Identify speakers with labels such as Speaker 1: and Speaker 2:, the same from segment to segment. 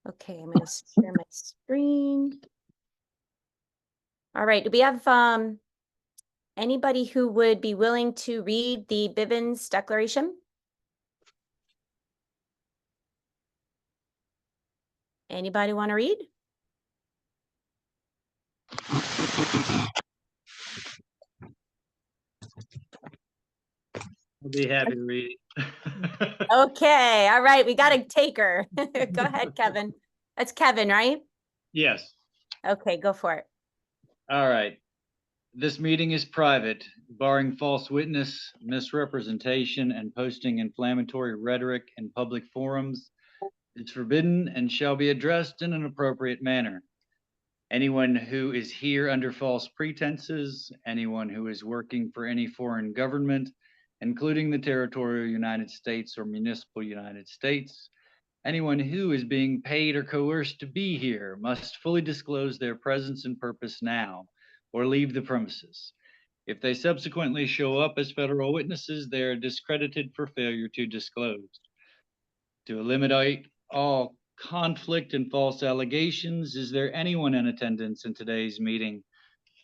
Speaker 1: Okay, I'm going to share my screen. All right, do we have anybody who would be willing to read the Bivens Declaration? Anybody want to read?
Speaker 2: I'll be happy to read it.
Speaker 1: Okay, all right, we got a taker. Go ahead, Kevin. That's Kevin, right?
Speaker 2: Yes.
Speaker 1: Okay, go for it.
Speaker 2: All right. This meeting is private, barring false witness, misrepresentation, and posting inflammatory rhetoric in public forums. It's forbidden and shall be addressed in an appropriate manner. Anyone who is here under false pretenses, anyone who is working for any foreign government, including the territorial United States or municipal United States, anyone who is being paid or coerced to be here must fully disclose their presence and purpose now, or leave the premises. If they subsequently show up as federal witnesses, they are discredited for failure to disclose. To eliminate all conflict and false allegations, is there anyone in attendance in today's meeting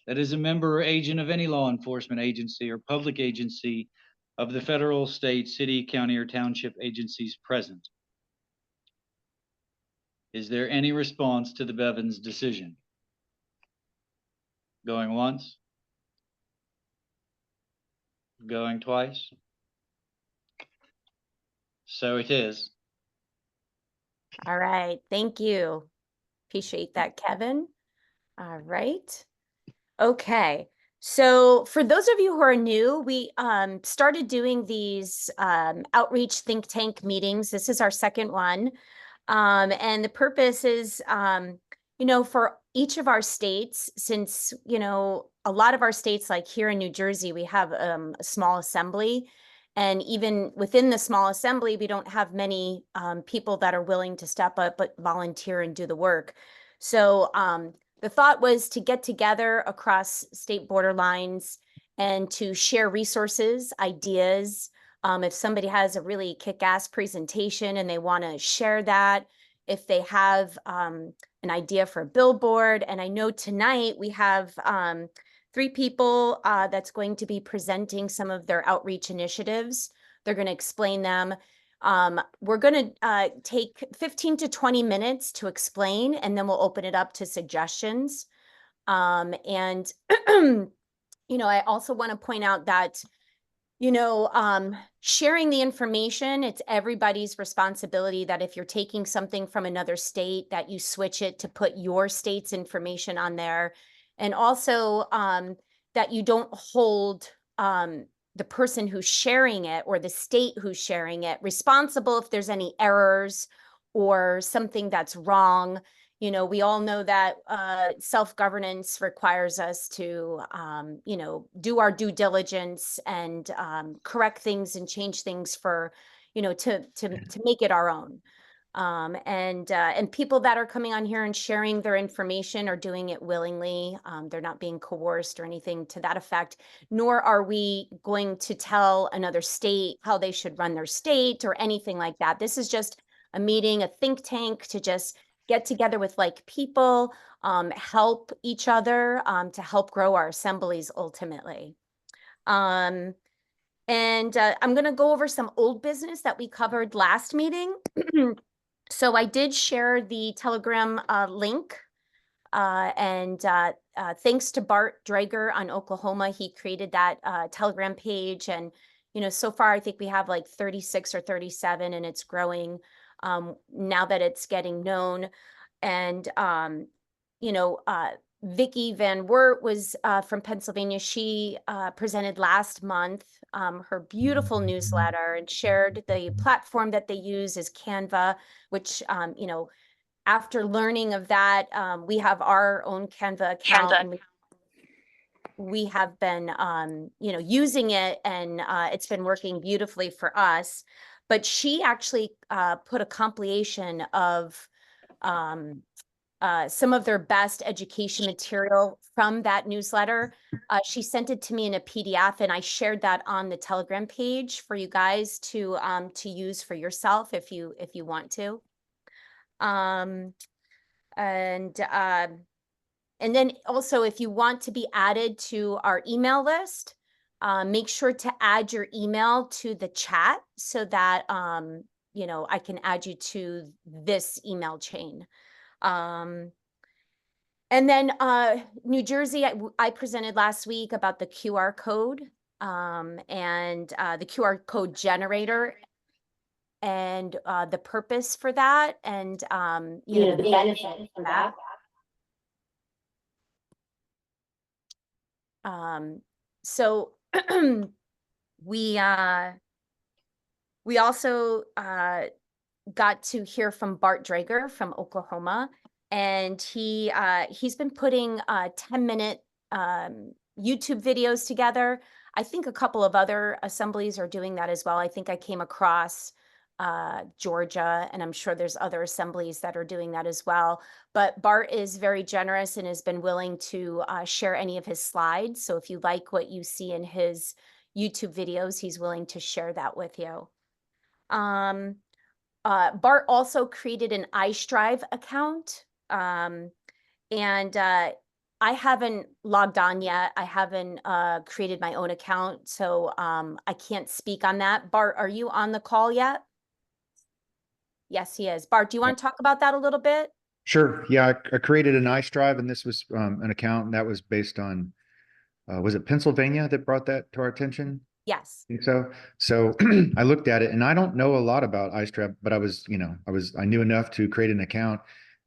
Speaker 2: that is a member or agent of any law enforcement agency or public agency of the federal, state, city, county, or township agencies present? Is there any response to the Bevins decision? Going once? Going twice? So it is.
Speaker 1: All right, thank you. Appreciate that, Kevin. All right. Okay. So for those of you who are new, we started doing these outreach think tank meetings. This is our second one. And the purpose is, for each of our states, since, a lot of our states, like here in New Jersey, we have a small assembly. And even within the small assembly, we don't have many people that are willing to step up, but volunteer and do the work. So the thought was to get together across state border lines and to share resources, ideas. If somebody has a really kick-ass presentation and they want to share that, if they have an idea for a billboard. And I know tonight we have 3 people that's going to be presenting some of their outreach initiatives. They're going to explain them. We're going to take 15 to 20 minutes to explain, and then we'll open it up to suggestions. And I also want to point out that, sharing the information, it's everybody's responsibility that if you're taking something from another state, that you switch it to put your state's information on there. And also that you don't hold the person who's sharing it or the state who's sharing it responsible if there's any errors or something that's wrong. We all know that self-governance requires us to, do our due diligence and correct things and change things for, to make it our own. And people that are coming on here and sharing their information are doing it willingly. They're not being coerced or anything to that effect, nor are we going to tell another state how they should run their state or anything like that. This is just a meeting, a think tank to just get together with like people, help each other to help grow our assemblies ultimately. And I'm going to go over some old business that we covered last meeting. So I did share the Telegram link, and thanks to Bart Drager on Oklahoma, he created that Telegram page. And, so far I think we have like 36 or 37, and it's growing now that it's getting known. And, Vicki Van Wert was from Pennsylvania. She presented last month her beautiful newsletter and shared the platform that they use is Canva, which, after learning of that, we have our own Canva account, and we have been, using it, and it's been working beautifully for us. But she actually put a compilation of some of their best education material from that newsletter. She sent it to me in a PDF, and I shared that on the Telegram page for you guys to use for yourself if you want to. Um, and, and then also, if you want to be added to our email list, make sure to add your email to the chat so that, I can add you to this email chain. Um, and then, New Jersey, I presented last week about the QR code, and the QR code generator and the purpose for that, and the benefit for that. So we we also got to hear from Bart Drager from Oklahoma, and he's been putting 10-minute YouTube videos together. I think a couple of other assemblies are doing that as well. I think I came across Georgia, and I'm sure there's other assemblies that are doing that as well. But Bart is very generous and has been willing to share any of his slides. So if you like what you see in his YouTube videos, he's willing to share that with you. Bart also created an iStrive account. And I haven't logged on yet. I haven't created my own account, so I can't speak on that. Bart, are you on the call yet? Yes, he is. Bart, do you want to talk about that a little bit?
Speaker 3: Sure. Yeah, I created an iStrive, and this was an account that was based on, was it Pennsylvania that brought that to our attention?
Speaker 1: Yes.
Speaker 3: I think so. So I looked at it, and I don't know a lot about iStrive, but I knew enough to create an account,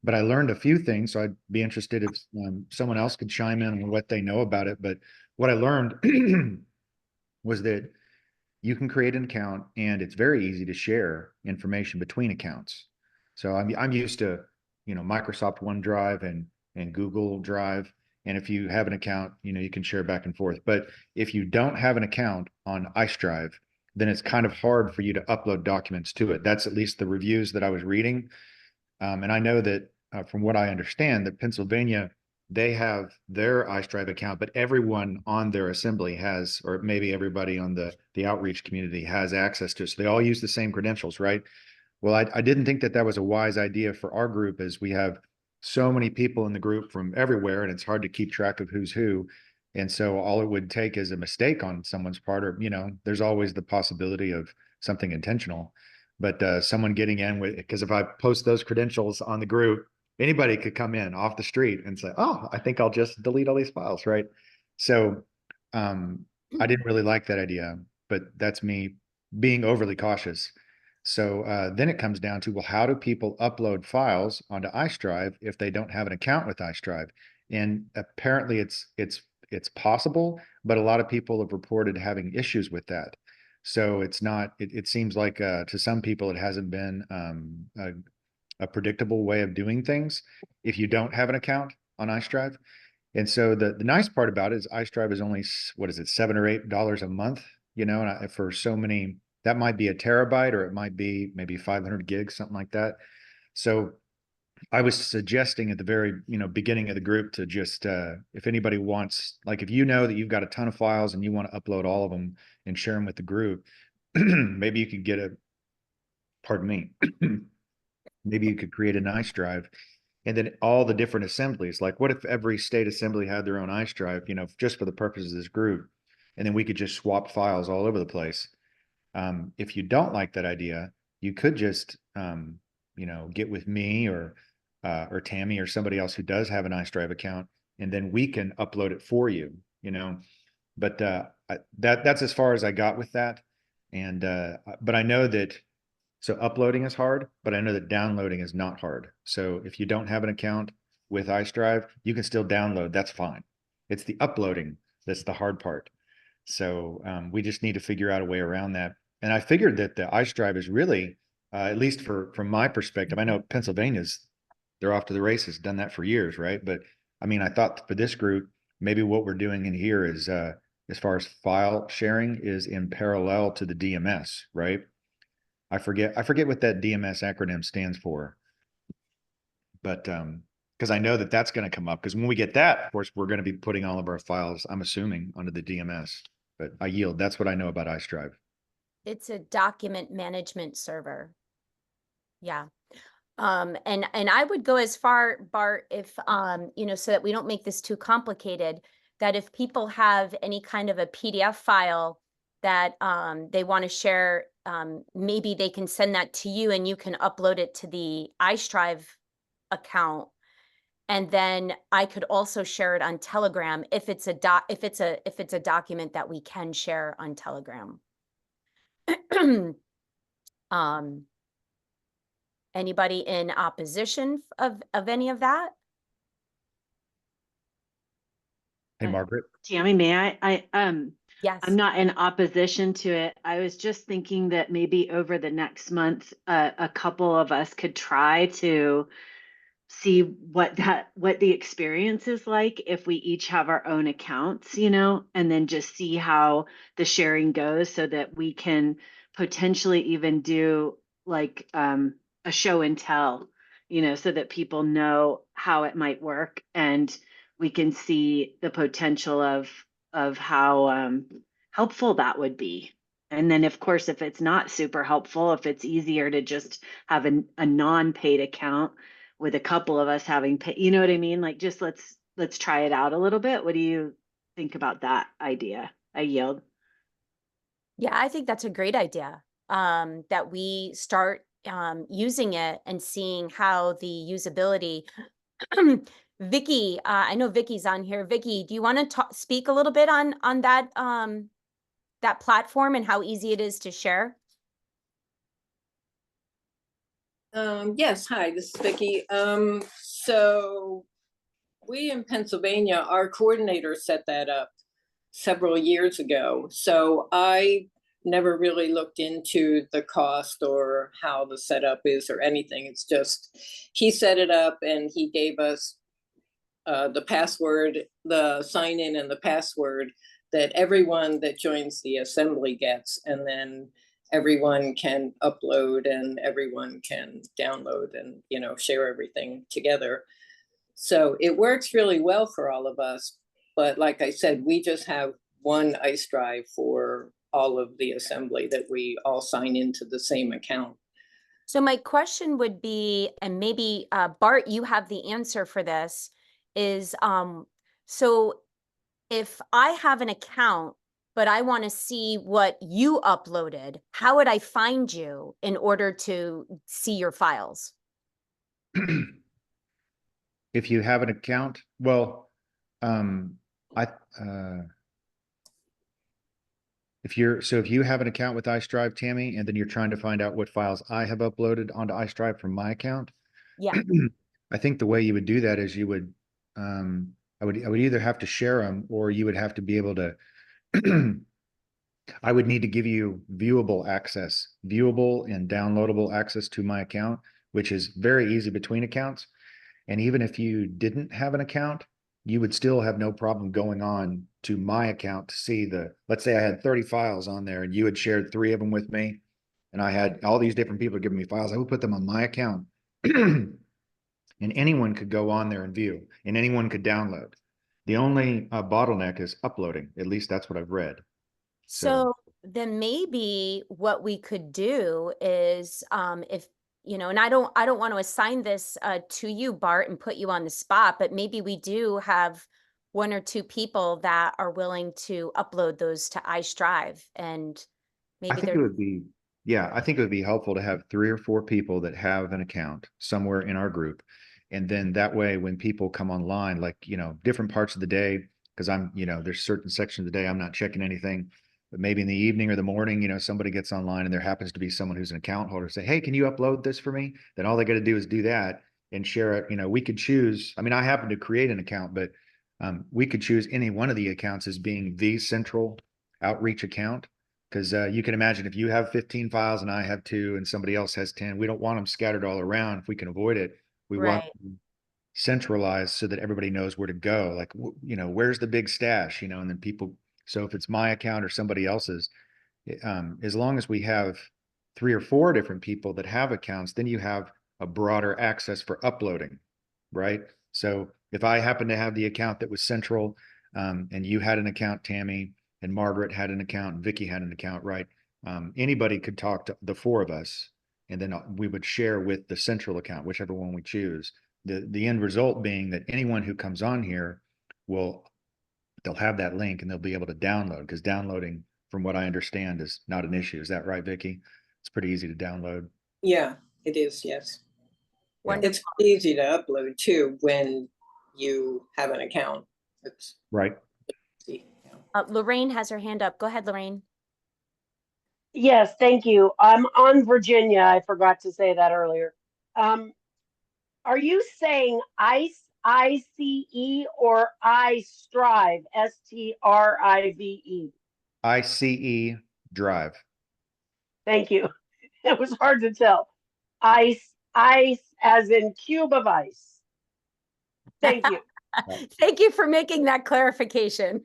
Speaker 3: but I learned a few things. So I'd be interested if someone else could chime in on what they know about it. But what I learned was that you can create an account, and it's very easy to share information between accounts. So I'm used to, Microsoft OneDrive and Google Drive. And if you have an account, you can share back and forth. But if you don't have an account on iStrive, then it's kind of hard for you to upload documents to it. That's at least the reviews that I was reading. And I know that from what I understand, that Pennsylvania, they have their iStrive account, but everyone on their assembly has, or maybe everybody on the outreach community has access to it. So they all use the same credentials, right? Well, I didn't think that that was a wise idea for our group, as we have so many people in the group from everywhere, and it's hard to keep track of who's who. And so all it would take is a mistake on someone's part, or, there's always the possibility of something intentional. But someone getting in with, because if I post those credentials on the group, anybody could come in off the street and say, "Oh, I think I'll just delete all these files," right? So I didn't really like that idea, but that's me being overly cautious. So then it comes down to, well, how do people upload files onto iStrive if they don't have an account with iStrive? And apparently it's possible, but a lot of people have reported having issues with that. So it's not, it seems like to some people, it hasn't been a predictable way of doing things if you don't have an account on iStrive. And so the nice part about it is iStrive is only, what is it, $7 or $8 a month, and for so many, that might be a terabyte, or it might be maybe 500 gigs, something like that. So I was suggesting at the very, beginning of the group to just, if anybody wants, like, if you know that you've got a ton of files and you want to upload all of them and share them with the group, maybe you could get pardon me, maybe you could create an iStrive, and then all the different assemblies. Like, what if every state assembly had their own iStrive, just for the purposes of this group, and then we could just swap files all over the place. If you don't like that idea, you could just, get with me or Tammy or somebody else who does have an iStrive account, and then we can upload it for you, But that's as far as I got with that. And but I know that, so uploading is hard, but I know that downloading is not hard. So if you don't have an account with iStrive, you can still download. That's fine. It's the uploading that's the hard part. So we just need to figure out a way around that. And I figured that the iStrive is really, at least from my perspective, I know Pennsylvania's, they're off to the races, done that for years, right? But I mean, I thought for this group, maybe what we're doing in here is, as far as file sharing, is in parallel to the DMS, right? I forget what that DMS acronym stands for, but because I know that that's going to come up, because when we get that, of course, we're going to be putting all of our files, I'm assuming, onto the DMS. But I yield. That's what I know about iStrive.
Speaker 1: It's a document management server. Yeah. And I would go as far, Bart, if, you know, so that we don't make this too complicated, that if people have any kind of a PDF file that, they want to share, maybe they can send that to you and you can upload it to the iStrive account. And then I could also share it on Telegram if it's a if it's a document that we can share on Telegram. Um, Anybody in opposition of any of that?
Speaker 3: Hey, Margaret.
Speaker 4: Tammy, may I'm
Speaker 1: Yes.
Speaker 4: not in opposition to it. I was just thinking that maybe over the next month, a couple of us could try to see what the experience is like if we each have our own accounts, you know, and then just see how the sharing goes so that we can potentially even do like a show and tell, you know, so that people know how it might work and we can see the potential of how helpful that would be. And then, of course, if it's not super helpful, if it's easier to just have a non-paid account with a couple of us having paid, you know what I mean? Like, just let's try it out a little bit. What do you think about that idea? I yield.
Speaker 1: Yeah, I think that's a great idea. That we start using it and seeing how the usability. Vicky, I know Vicky's on here. Vicky, do you want to speak a little bit on that that platform and how easy it is to share?
Speaker 5: Yes, hi, this is Vicky. So we in Pennsylvania, our coordinator set that up several years ago. So I never really looked into the cost or how the setup is or anything. It's just he set it up and he gave us the password, the sign in and the password that everyone that joins the assembly gets, and then everyone can upload and everyone can download and, you know, share everything together. So it works really well for all of us. But like I said, we just have one ice drive for all of the assembly that we all sign into the same account.
Speaker 1: So my question would be, and maybe Bart, you have the answer for this, is so if I have an account, but I want to see what you uploaded, how would I find you in order to see your files?
Speaker 3: If you have an account, well, I, if you have an account with iStrive, Tammy, and then you're trying to find out what files I have uploaded onto iStrive from my account,
Speaker 1: Yeah.
Speaker 3: I think the way you would do that is you would, I would either have to share them or you would have to be able to, I would need to give you viewable and downloadable access to my account, which is very easy between accounts. And even if you didn't have an account, you would still have no problem going on to my account to see let's say I had 30 files on there and you had shared 3 of them with me. And I had all these different people giving me files. I would put them on my account and anyone could go on there and view and anyone could download. The only bottleneck is uploading. At least that's what I've read.
Speaker 1: So then maybe what we could do is if you know, and I don't want to assign this to you, Bart, and put you on the spot, but maybe we do have 1 or 2 people that are willing to upload those to iStrive, and
Speaker 3: I
Speaker 1: maybe
Speaker 3: think it would be, yeah, I think it would be helpful to have 3 or 4 people that have an account somewhere in our group. And then that way, when people come online, like, you know, different parts of the day, because there's certain sections of the day I'm not checking anything, but maybe in the evening or the morning, you know, somebody gets online and there happens to be someone who's an account holder, say, hey, can you upload this for me? Then all they got to do is do that and share it. You know, we could choose, I mean, I happen to create an account, but we could choose any one of the accounts as being the central outreach account. Because you can imagine if you have 15 files and I have 2 and somebody else has 10, we don't want them scattered all around. If we can avoid it, we want
Speaker 1: right.
Speaker 3: them centralized so that everybody knows where to go. Like, you know, where's the big stash, you know, and then people, so if it's my account or somebody else's, as long as we have 3 or 4 different people that have accounts, then you have a broader access for uploading, right? So if I happen to have the account that was central, and you had an account, Tammy, and Margaret had an account, and Vicky had an account, right? Anybody could talk to the 4 of us, and then we would share with the central account, whichever one we choose. The end result being that anyone who comes on here they'll have that link and they'll be able to download, because downloading, from what I understand, is not an issue. Is that right, Vicky? It's pretty easy to download.
Speaker 5: Yeah, it is, yes.
Speaker 1: Wonderful.
Speaker 5: It's easy to upload too when you have an account. It's
Speaker 3: Right.
Speaker 5: easy, yeah.
Speaker 1: Lorraine has her hand up. Go ahead, Lorraine.
Speaker 6: Yes, thank you. I'm on Virginia. I forgot to say that earlier. Are you saying ICE, ICE, or I strive, STRIVE?
Speaker 3: ICE Drive.
Speaker 6: Thank you. It was hard to tell. ICE as in cube of ice. Thank you.
Speaker 1: Thank you for making that clarification.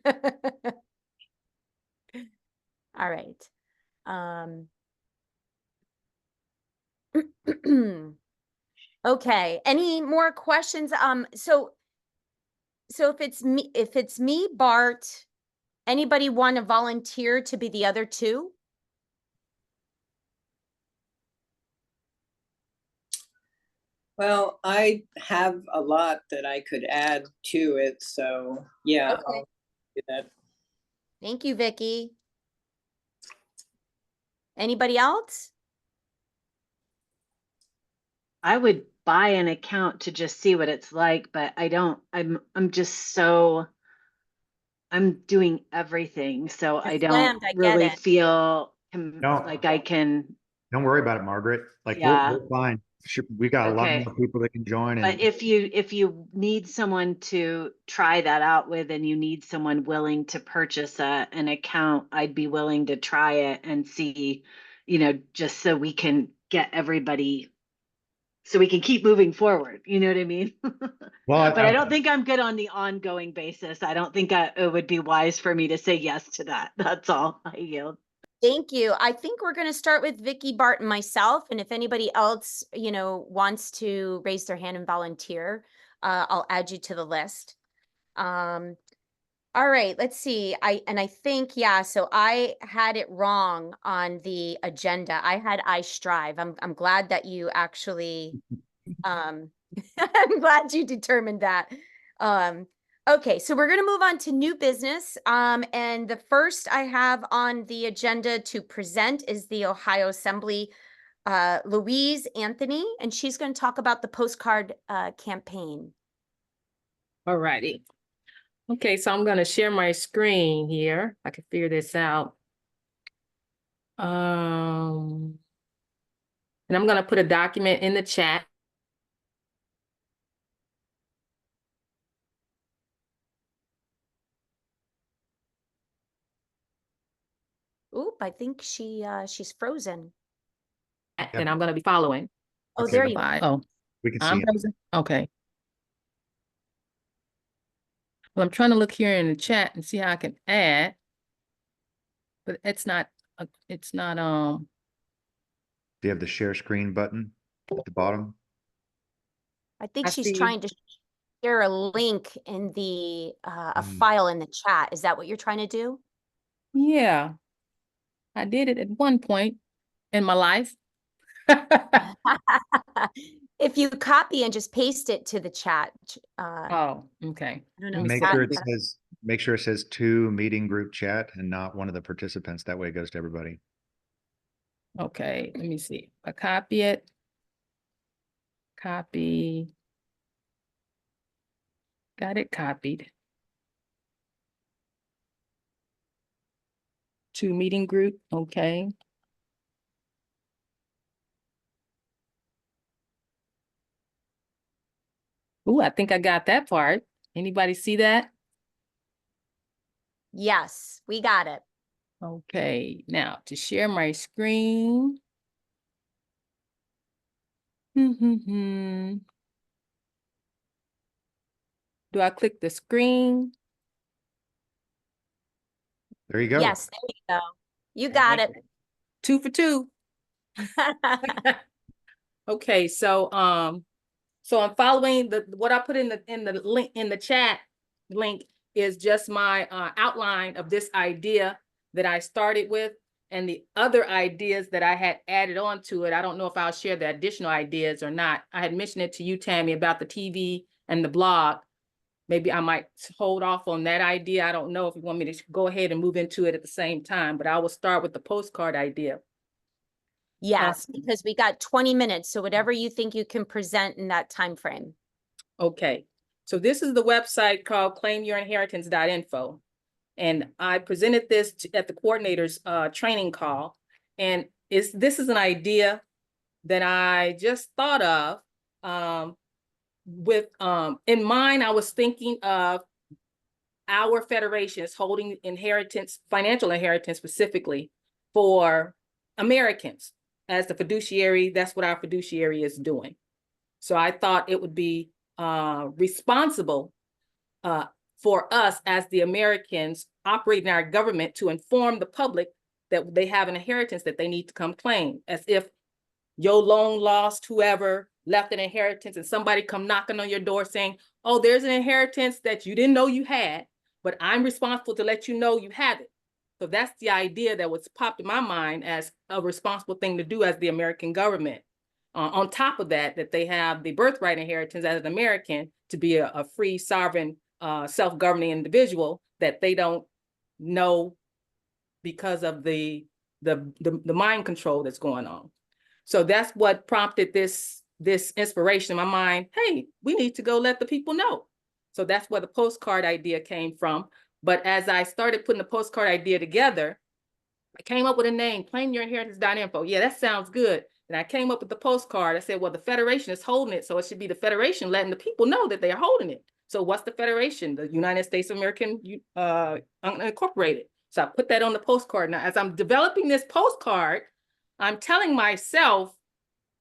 Speaker 1: All right. Okay, any more questions? So if it's me, Bart, anybody want to volunteer to be the other two?
Speaker 5: Well, I have a lot that I could add to it, so yeah,
Speaker 1: Okay.
Speaker 5: I'll do that.
Speaker 1: Thank you, Vicky. Anybody else?
Speaker 4: I would buy an account to just see what it's like, but I'm just so, I'm doing everything, so
Speaker 1: You're
Speaker 4: I don't
Speaker 1: slammed, I get
Speaker 4: really
Speaker 1: it.
Speaker 4: feel
Speaker 3: No.
Speaker 4: like I can,
Speaker 3: Don't worry about it, Margaret. Like
Speaker 4: Yeah.
Speaker 3: we're fine. We got a lot
Speaker 4: Okay.
Speaker 3: more people that can join.
Speaker 4: but
Speaker 3: And
Speaker 4: if you need someone to try that out with and you need someone willing to purchase an account, I'd be willing to try it and see, just so we can get everybody, so we can keep moving forward. You know what I mean?
Speaker 3: well,
Speaker 4: But I don't think I'm good on the ongoing basis. I don't think it would be wise for me to say yes to that. That's all. I yield.
Speaker 1: Thank you. I think we're going to start with Vicky, Bart, and myself. And if anybody else, wants to raise their hand and volunteer, I'll add you to the list. All right, let's see. I think, yeah, so I had it wrong on the agenda. I had I strive. I'm glad that you actually, I'm glad you determined that. Okay, so we're going to move on to new business. And the first I have on the agenda to present is the Ohio Assembly, Louise Anthony, and she's going to talk about the postcard campaign.
Speaker 7: All righty. Okay, so I'm going to share my screen here. I can figure this out. And I'm going to put a document in the chat.
Speaker 1: Oop, I think she's frozen.
Speaker 7: And I'm going to be following.
Speaker 1: Oh,
Speaker 3: Okay,
Speaker 1: there you
Speaker 7: Bye.
Speaker 1: go.
Speaker 7: Oh,
Speaker 3: we can see
Speaker 7: I'm
Speaker 3: it.
Speaker 7: frozen. Okay. Well, I'm trying to look here in the chat and see how I can add, but it's not,
Speaker 3: Do you have the share screen button at the bottom?
Speaker 1: I think
Speaker 7: I
Speaker 1: she's
Speaker 7: see.
Speaker 1: trying to share a link in the a
Speaker 3: Mm.
Speaker 1: file in the chat. Is that what you're trying to do?
Speaker 7: Yeah, I did it at one point in my life.
Speaker 1: If you copy and just paste it to the chat,
Speaker 7: Oh, okay.
Speaker 1: I don't know.
Speaker 7: Let me
Speaker 3: Make
Speaker 7: see.
Speaker 3: sure it says to meeting group chat and not one of the participants. That way it goes to everybody.
Speaker 7: Okay, let me see. I copy it. Copy. Got it copied. To meeting group, okay. Ooh, I think I got that part. Anybody see that?
Speaker 1: Yes, we got it.
Speaker 7: Okay, now to share my screen. Do I click the screen?
Speaker 3: There you go.
Speaker 1: Yes, there you go. You got it.
Speaker 7: 2 for 2. Okay, so I'm following what I put in the link in the chat link is just my outline of this idea that I started with, and the other ideas that I had added on to it. I don't know if I'll share the additional ideas or not. I had mentioned it to you, Tammy, about the TV and the blog. Maybe I might hold off on that idea. I don't know if you want me to go ahead and move into it at the same time, but I will start with the postcard idea.
Speaker 1: Yes, because we got 20 minutes. So whatever you think you can present in that time frame.
Speaker 7: Okay, so this is the website called claimyourinheritance.info. And I presented this at the coordinator's training call. And this is an idea that I just thought of in mind. I was thinking of our federations holding inheritance, financial inheritance specifically for Americans as the fiduciary. That's what our fiduciary is doing. So I thought it would be responsible for us as the Americans operating our government to inform the public that they have an inheritance that they need to come claim, as if your long lost whoever left an inheritance and somebody come knocking on your door saying, oh, there's an inheritance that you didn't know you had, but I'm responsible to let you know you have it. So that's the idea that was popped in my mind as a responsible thing to do as the American government. On top of that, that they have the birthright inheritance as an American to be a free, sovereign, self-governing individual that they don't know because of the mind control that's going on. So that's what prompted this inspiration in my mind. Hey, we need to go let the people know. So that's where the postcard idea came from. But as I started putting the postcard idea together, I came up with a name, claimyourinheritance.info. Yeah, that sounds good. And I came up with the postcard. I said, well, the Federation is holding it, so it should be the Federation letting the people know that they are holding it. So what's the Federation? The United States of American Incorporated. So I put that on the postcard. Now, as I'm developing this postcard, I'm telling myself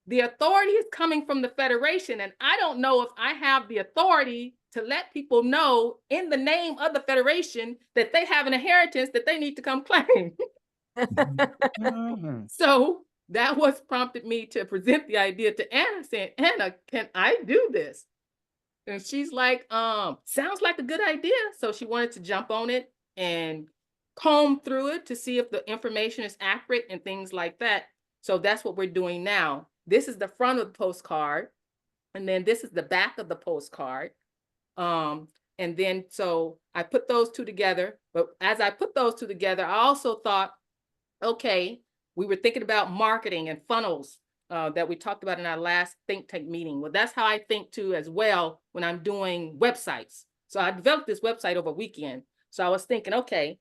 Speaker 7: the authority is coming from the Federation, and I don't know if I have the authority to let people know in the name of the Federation that they have an inheritance that they need to come claim. So that was prompted me to present the idea to Anna, saying, Anna, can I do this? And she's like, sounds like a good idea. So she wanted to jump on it and comb through it to see if the information is accurate and things like that. So that's what we're doing now. This is the front of the postcard, and then this is the back of the postcard. And then so I put those two together. But as I put those two together, I also thought, okay, we were thinking about marketing and funnels that we talked about in our last think tank meeting. Well, that's how I think too as well when I'm doing websites. So I developed this website over a weekend. So I was thinking, okay,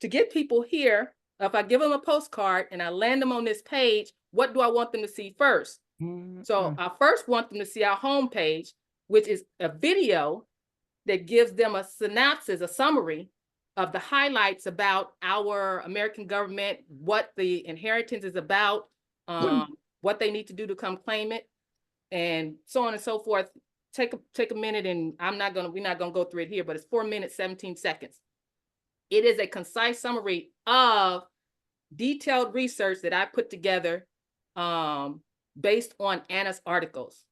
Speaker 7: to get people here, if I give them a postcard and I land them on this page, what do I want them to see first? So I first want them to see our homepage, which is a video that gives them a synopsis, a summary of the highlights about our American government, what the inheritance is about, what they need to do to come claim it, and so on and so forth. Take a minute, and we're not gonna go through it here, but it's 4 minutes, 17 seconds. It is a concise summary of detailed research that I put together based on Anna's articles.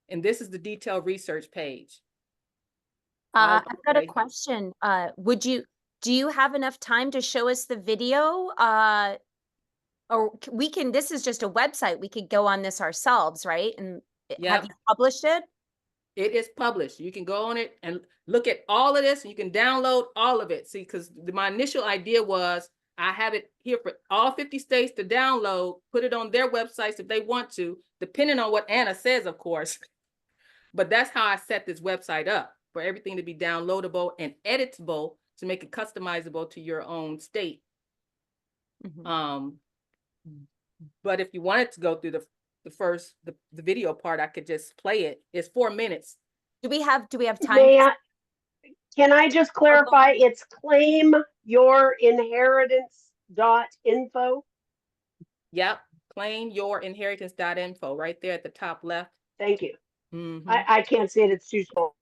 Speaker 7: And this is the detailed research page.
Speaker 1: I've got a question. Do you have enough time to show us the video? Or this is just a website. We could go on this ourselves, right? And have you published it?
Speaker 7: It is published. You can go on it and look at all of this, and you can download all of it. See, because my initial idea was I have it here for all 50 states to download, put it on their websites if they want to, depending on what Anna says, of course. But that's how I set this website up, for everything to be downloadable and editable to make it customizable to your own state. But if you wanted to go through the video part, I could just play it. It's 4 minutes.
Speaker 1: Do we have time?
Speaker 6: Can I just clarify? It's claimyourinheritance.info.
Speaker 7: Yep, claimyourinheritance.info right there at the top left.
Speaker 6: Thank you. I can't see it. It's too small.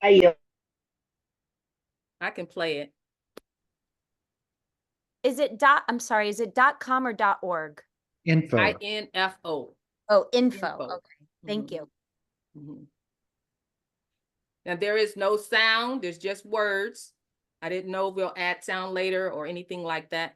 Speaker 7: I can play it.
Speaker 1: Is it .com or .org?
Speaker 3: Info.
Speaker 7: INFO.
Speaker 1: Oh, info. Okay, thank you.
Speaker 7: Now there is no sound, there's just words. I didn't know if we'll add sound later or anything like that.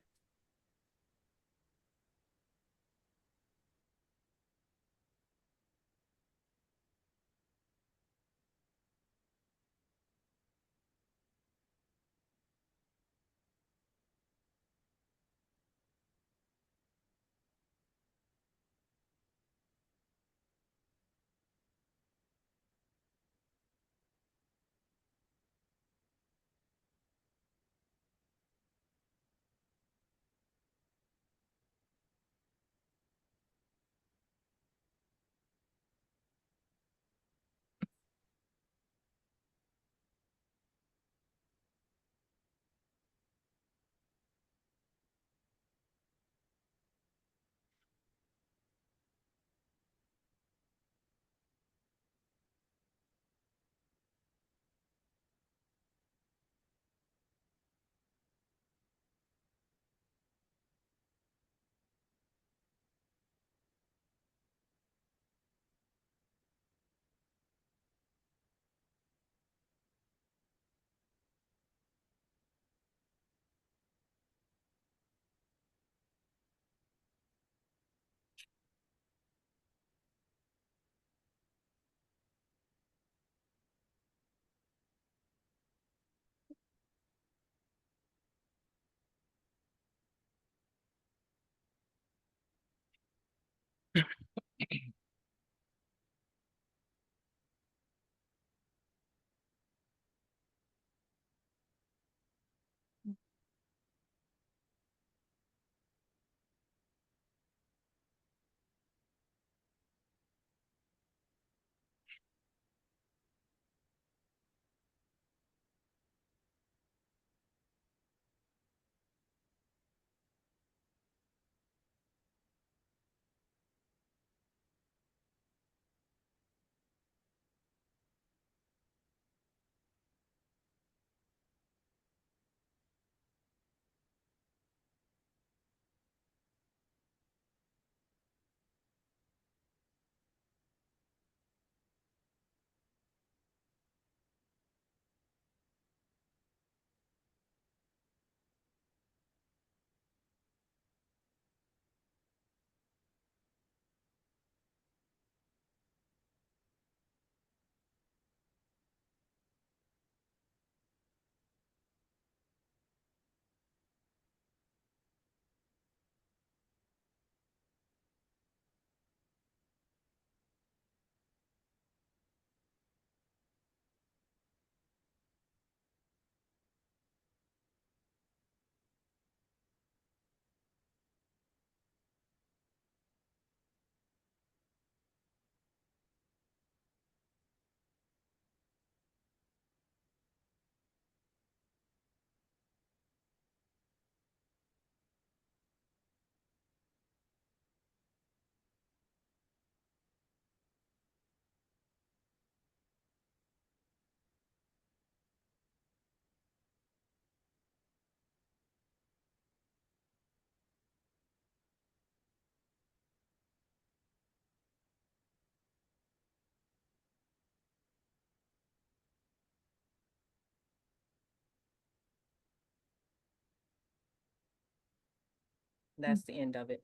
Speaker 7: That's the end of it.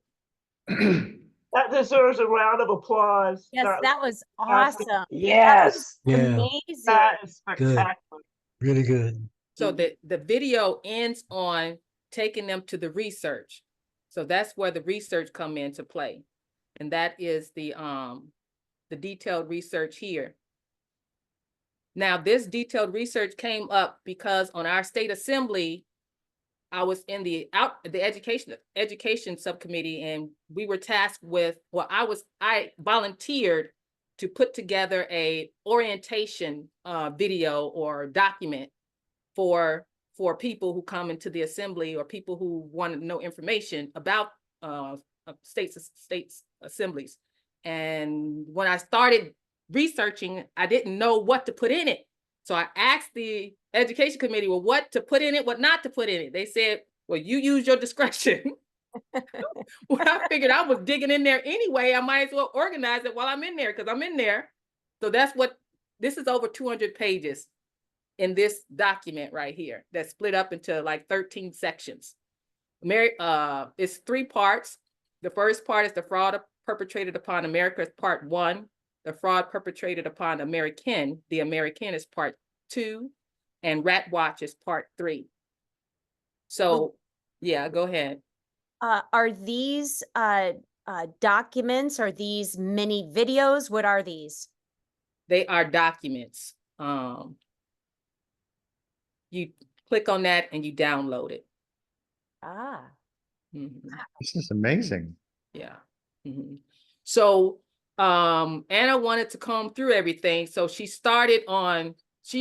Speaker 6: That deserves a round of applause.
Speaker 1: Yes, that was
Speaker 6: fantastic.
Speaker 1: awesome.
Speaker 6: Yes.
Speaker 8: Yeah,
Speaker 1: Amazing.
Speaker 6: That is
Speaker 8: good.
Speaker 6: spectacular.
Speaker 8: Really good.
Speaker 7: So the video ends on taking them to the research. So that's where the research come into play. And that is the detailed research here. Now, this detailed research came up because on our state assembly, I was in the education subcommittee, and we were tasked with, well, I volunteered to put together a orientation video or document for people who come into the assembly or people who want to know information about states assemblies. And when I started researching, I didn't know what to put in it. So I asked the education committee, well, what to put in it, what not to put in it. They said, well, you use your discretion. Well, I figured I was digging in there anyway. I might as well organize it while I'm in there because I'm in there. So that's what, this is over 200 pages in this document right here that's split up into like 13 sections. It's 3 parts. The first part is the fraud perpetrated upon America is part 1. The fraud perpetrated upon the American is part 2, and Rat Watch is part 3. So, yeah, go ahead.
Speaker 1: Are these documents? Are these mini videos? What are these?
Speaker 7: They are documents. You click on that and you download it.
Speaker 1: Ah.
Speaker 7: Mhm.
Speaker 3: This is amazing.
Speaker 7: Yeah. So Anna wanted to comb through everything. So she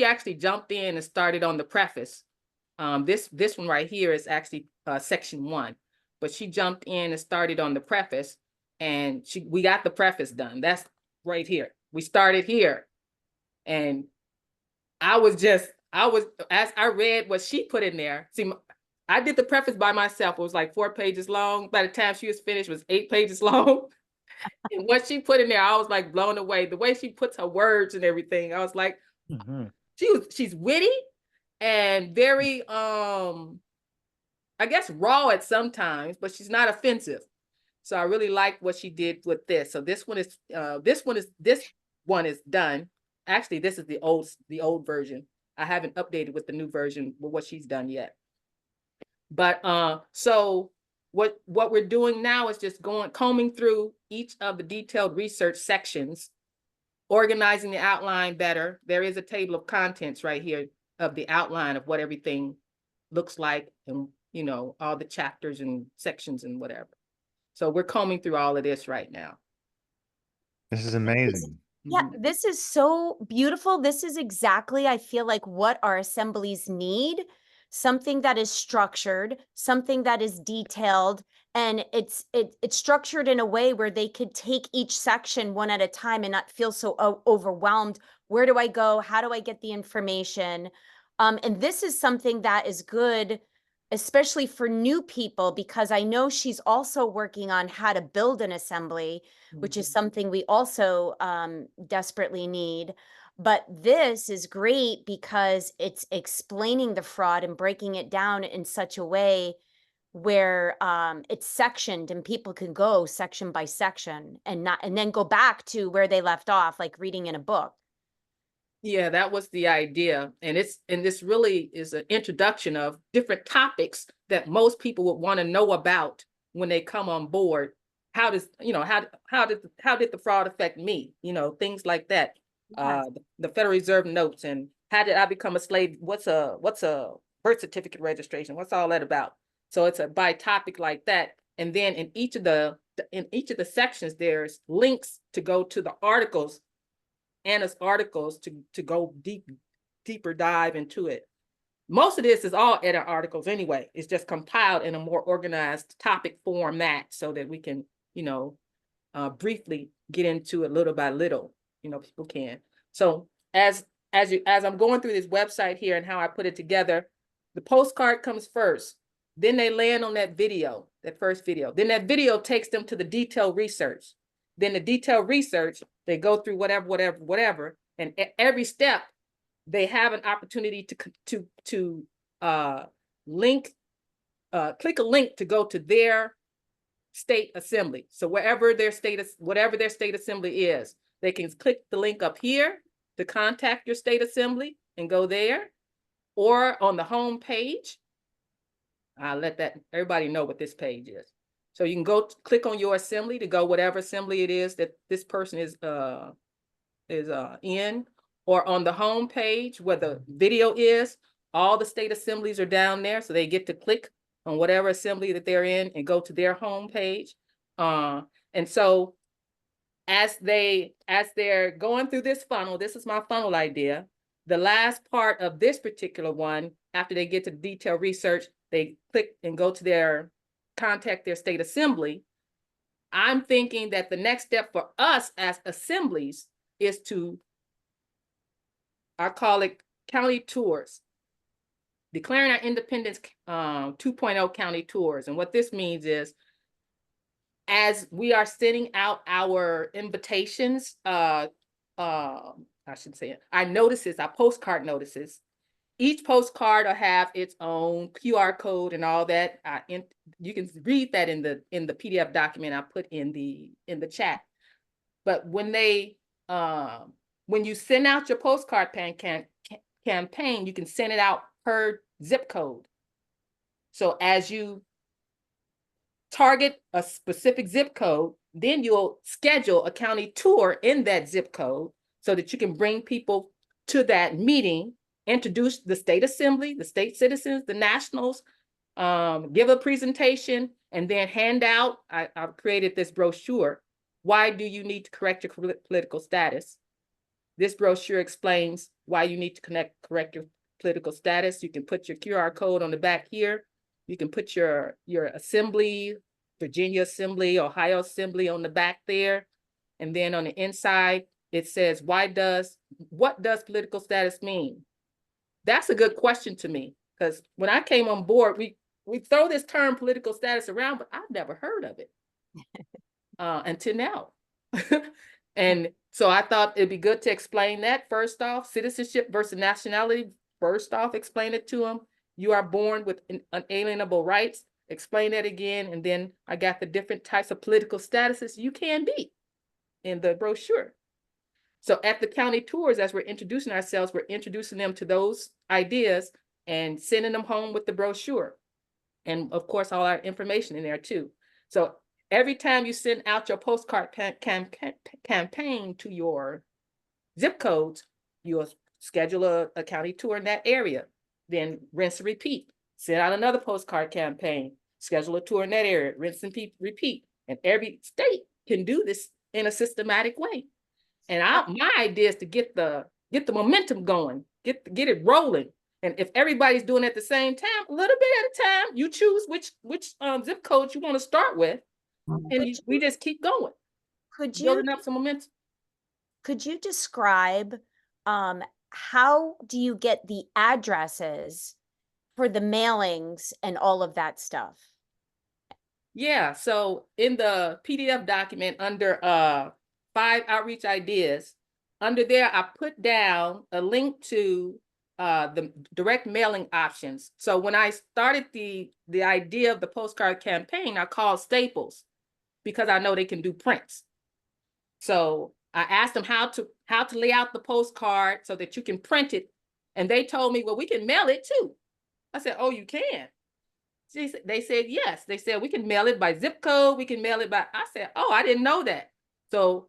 Speaker 7: actually jumped in and started on the preface. This one right here is actually section 1, but she jumped in and started on the preface, and we got the preface done. That's right here. We started here. And as I read what she put in there, see, I did the preface by myself. It was like 4 pages long. By the time she was finished, it was 8 pages long. And what she put in there, I was like blown away. The way she puts her words and everything, I was like, she's witty and very, I guess raw at sometimes, but she's not offensive. So I really like what she did with this. So this one is done. Actually, this is the old version. I haven't updated with the new version with what she's done yet. But so what we're doing now is just combing through each of the detailed research sections, organizing the outline better. There is a table of contents right here of the outline of what everything looks like, and all the chapters and sections and whatever. So we're combing through all of this right now.
Speaker 3: This is amazing.
Speaker 1: Yeah, this is so beautiful. This is exactly, I feel like, what our assemblies need. Something that is structured, something that is detailed, and it's structured in a way where they could take each section one at a time and not feel so overwhelmed. Where do I go? How do I get the information? And this is something that is good, especially for new people, because I know she's also working on how to build an assembly, which is something we also desperately need. But this is great because it's explaining the fraud and breaking it down in such a way where it's sectioned and people can go section by section and then go back to where they left off, like reading in a book.
Speaker 7: Yeah, that was the idea. And this really is an introduction of different topics that most people would want to know about when they come on board. How did the fraud affect me? Things like that.
Speaker 1: Yes.
Speaker 7: The Federal Reserve notes, and how did I become a slave? What's a birth certificate registration? What's all that about? So it's by topic like that. And then in each of the sections, there's links to go to the articles, Anna's articles, to go deeper dive into it. Most of this is all edit articles anyway. It's just compiled in a more organized topic format so that we can, briefly get into it little by little. People can. So as I'm going through this website here and how I put it together, the postcard comes first. Then they land on that video, that first video. Then that video takes them to the detailed research. Then the detailed research, they go through whatever. And at every step, they have an opportunity to click a link to go to their state assembly. So whatever their state assembly is, they can click the link up here to contact your state assembly and go there, or on the home page. I'll let everybody know what this page is. So you can click on your assembly to go whatever assembly it is that this person is in, or on the home page where the video is. All the state assemblies are down there, so they get to click on whatever assembly that they're in and go to their home page. And so as they're going through this funnel, this is my funnel idea. The last part of this particular one, after they get to detailed research, they click and go to contact their state assembly. I'm thinking that the next step for us as assemblies is I call it county tours, declaring our independence 2.0 county tours. And what this means is, as we are sending out our invitations, I should say it, our notices, our postcard notices, each postcard will have its own QR code and all that. You can read that in the PDF document I put in the chat. But when you send out your postcard campaign, you can send it out per zip code. So as you target a specific zip code, then you'll schedule a county tour in that zip code so that you can bring people to that meeting, introduce the state assembly, the state citizens, the nationals, give a presentation, and then hand out, I've created this brochure. Why do you need to correct your political status? This brochure explains why you need to correct your political status. You can put your QR code on the back here. You can put your assembly, Virginia Assembly, Ohio Assembly on the back there. And then on the inside, it says, what does political status mean? That's a good question to me, because when I came on board, we throw this term political status around, but I've never heard of it until now. And so I thought it'd be good to explain that first off, citizenship versus nationality. First off, explain it to them. You are born with unalienable rights. Explain that again. And then I got the different types of political statuses you can be in the brochure. So at the county tours, as we're introducing ourselves, we're introducing them to those ideas and sending them home with the brochure. And of course, all our information in there too. So every time you send out your postcard campaign to your zip codes, you'll schedule a county tour in that area. Then rinse and repeat. Send out another postcard campaign, schedule a tour in that area, rinse and repeat. And every state can do this in a systematic way. And my idea is to get the momentum going, get it rolling. And if everybody's doing it at the same time, a little bit at a time, you choose which zip code you want to start with, and we just keep going. Building up some momentum.
Speaker 1: Could you describe how do you get the addresses for the mailings and all of that stuff?
Speaker 7: Yeah, so in the PDF document under 5 outreach ideas, under there I put down a link to the direct mailing options. So when I started the idea of the postcard campaign, I called Staples because I know they can do prints. So I asked them how to lay out the postcard so that you can print it. And they told me, well, we can mail it too. I said, oh, you can? They said, yes. They said, we can mail it by zip code. We can mail it by, I said, oh, I didn't know that. So,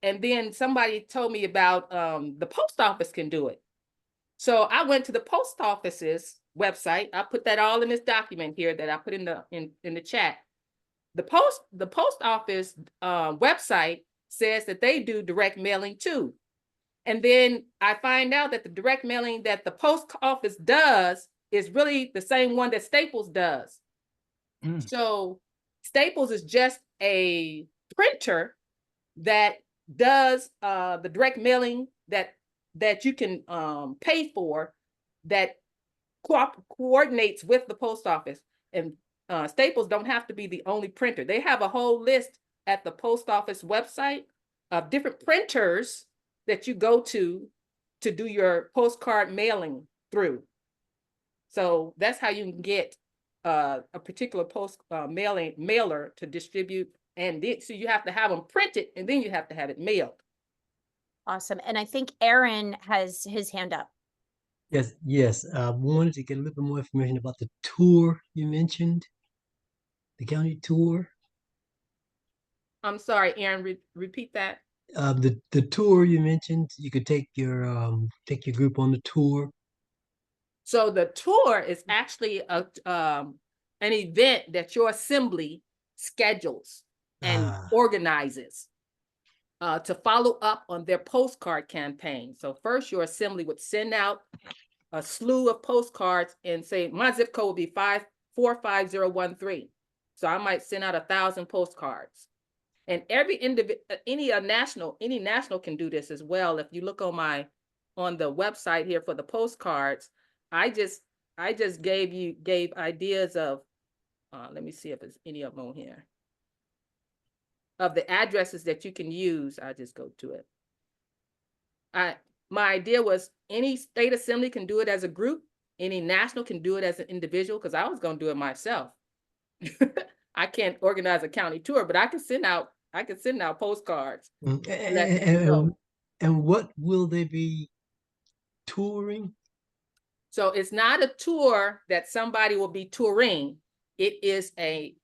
Speaker 7: and then somebody told me about the post office can do it. So I went to the post office's website. I put that all in this document here that I put in the chat. The post office website says that they do direct mailing too. And then I find out that the direct mailing that the post office does is really the same one that Staples does. So Staples is just a printer that does the direct mailing that you can pay for, that coordinates with the post office. And Staples don't have to be the only printer. They have a whole list at the post office website of different printers that you go to do your postcard mailing through. So that's how you can get a particular mailer to distribute. And so you have to have them printed, and then you have to have it mailed.
Speaker 1: Awesome. And I think Aaron has his hand up.
Speaker 8: Yes. I wanted to get a little bit more information about the tour you mentioned, the county tour.
Speaker 7: I'm sorry, Aaron, repeat that.
Speaker 8: The tour you mentioned, you could take your group on the tour.
Speaker 7: So the tour is actually an event that your assembly schedules and organizes to follow up on their postcard campaign. So first, your assembly would send out a slew of postcards and say, my zip code would be 45013. So I might send out 1,000 postcards. And any national can do this as well. If you look on the website here for the postcards, I just gave ideas of, let me see if there's any of them on here, of the addresses that you can use. I just go to it. my idea was any state assembly can do it as a group, any national can do it as an individual, because I was going to do it myself. I can't organize a county tour, but I can send out postcards.
Speaker 8: Mm,
Speaker 7: And let people know.
Speaker 8: and what will they be touring?
Speaker 7: So it's not a tour that somebody will be touring. It is a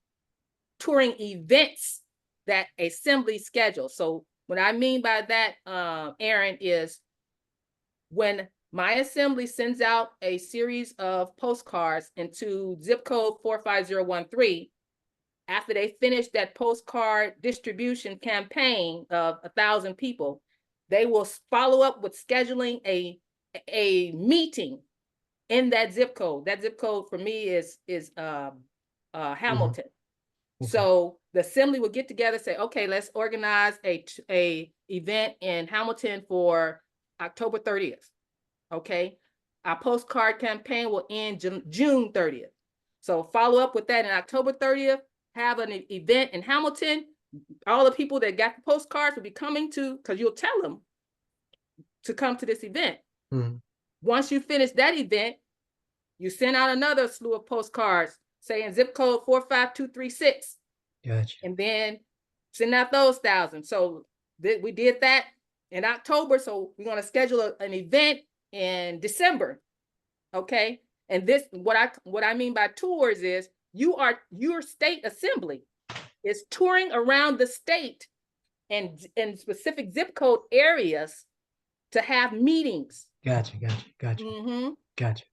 Speaker 7: touring events that assembly schedule. So what I mean by that, Aaron, is when my assembly sends out a series of postcards into zip code 45013, after they finish that postcard distribution campaign of 1,000 people, they will follow up with scheduling a meeting in that zip code. That zip code for me is Hamilton.
Speaker 8: Okay.
Speaker 7: So the assembly will get together, say, okay, let's organize a event in Hamilton for October 30th. Okay, our postcard campaign will end June 30th. So follow up with that in October 30th, have an event in Hamilton. All the people that got the postcards will be coming to, because you'll tell them to come to this event.
Speaker 8: Mhm.
Speaker 7: Once you finish that event, you send out another slew of postcards saying zip code 45236.
Speaker 8: Gotcha.
Speaker 7: And then send out those 1,000. So we did that in October. So we're going to schedule an event in December. Okay. And this, what I mean by tours is your state assembly is touring around the state and in specific zip code areas to have meetings.
Speaker 8: Gotcha.
Speaker 7: Mm-hmm.
Speaker 8: Gotcha.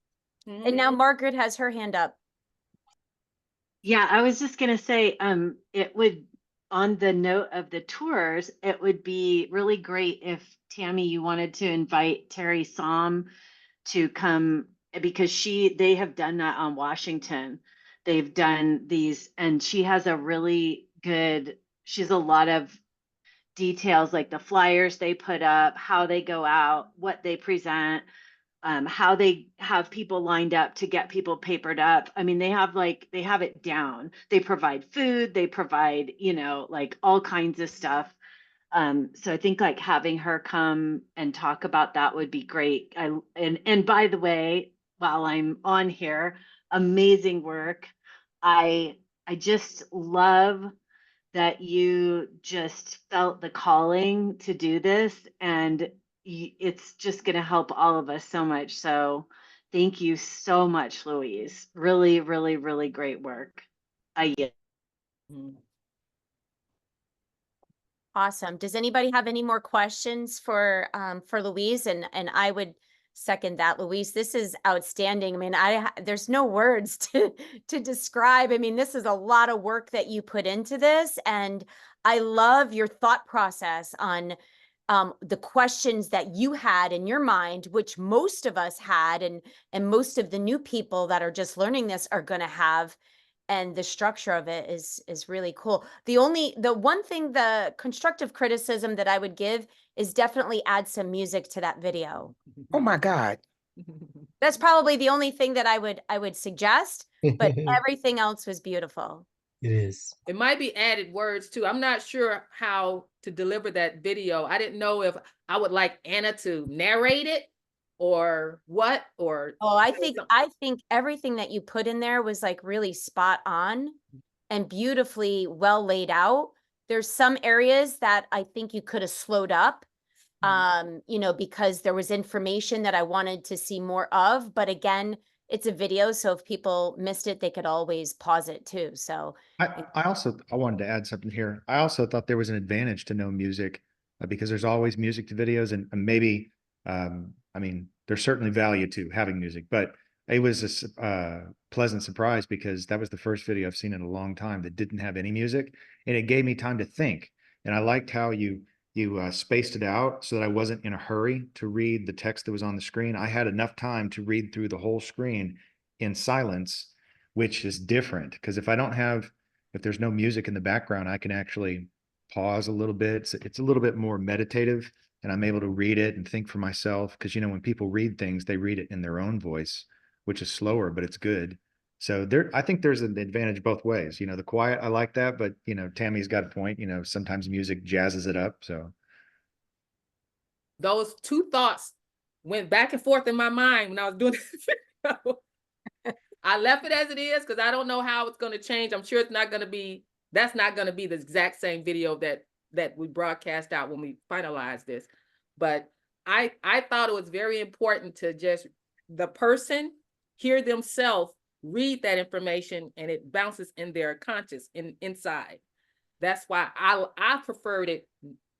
Speaker 7: Mm-hmm.
Speaker 1: And now Margaret has her hand up.
Speaker 4: Yeah, I was just gonna say, it would, on the note of the tours, it would be really great if, Tammy, you wanted to invite Terry Somm to come, because they have done that on Washington. They've done these, and she has a really good, she's a lot of details, like the flyers they put up, how they go out, what they present, how they have people lined up to get people papered up. I mean, they have it down. They provide food, they provide, like all kinds of stuff. So I think like having her come and talk about that would be great. And by the way, while I'm on here, amazing work. I just love that you just felt the calling to do this, and it's just going to help all of us so much. So thank you so much, Louise. Really, really, really great work. Yeah.
Speaker 1: Awesome. Does anybody have any more questions for Louise? And I would second that, Louise. This is outstanding. I mean, there's no words to describe. I mean, this is a lot of work that you put into this, and I love your thought process on the questions that you had in your mind, which most of us had, and most of the new people that are just learning this are going to have. And the structure of it is really cool. The one thing, the constructive criticism that I would give is definitely add some music to that video.
Speaker 9: Oh my God.
Speaker 1: That's probably the only thing that I would suggest, but everything else was beautiful.
Speaker 8: It is.
Speaker 7: It might be added words too. I'm not sure how to deliver that video. I didn't know if I would like Anna to narrate it or what, or
Speaker 1: I think everything that you put in there was like really spot on and beautifully well laid out. There's some areas that I think you could have slowed up, because there was information that I wanted to see more of. But again, it's a video, so if people missed it, they could always pause it too. So
Speaker 3: I wanted to add something here. I also thought there was an advantage to no music because there's always music to videos, and maybe I mean, there's certainly value to having music, but it was a pleasant surprise because that was the first video I've seen in a long time that didn't have any music, and it gave me time to think. And I liked how you spaced it out so that I wasn't in a hurry to read the text that was on the screen. I had enough time to read through the whole screen in silence, which is different because if there's no music in the background, I can actually pause a little bit. It's a little bit more meditative, and I'm able to read it and think for myself. Because, when people read things, they read it in their own voice, which is slower, but it's good. So I think there's an advantage both ways. The quiet, I like that, but Tammy's got a point. Sometimes music jazzes it up. So
Speaker 7: those two thoughts went back and forth in my mind when I was doing this video. I left it as it is because I don't know how it's going to change. I'm sure it's not going to be, that's not going to be the exact same video that we broadcast out when we finalize this. But I thought it was very important to just the person hear themselves read that information and it bounces in their conscious inside. That's why I preferred it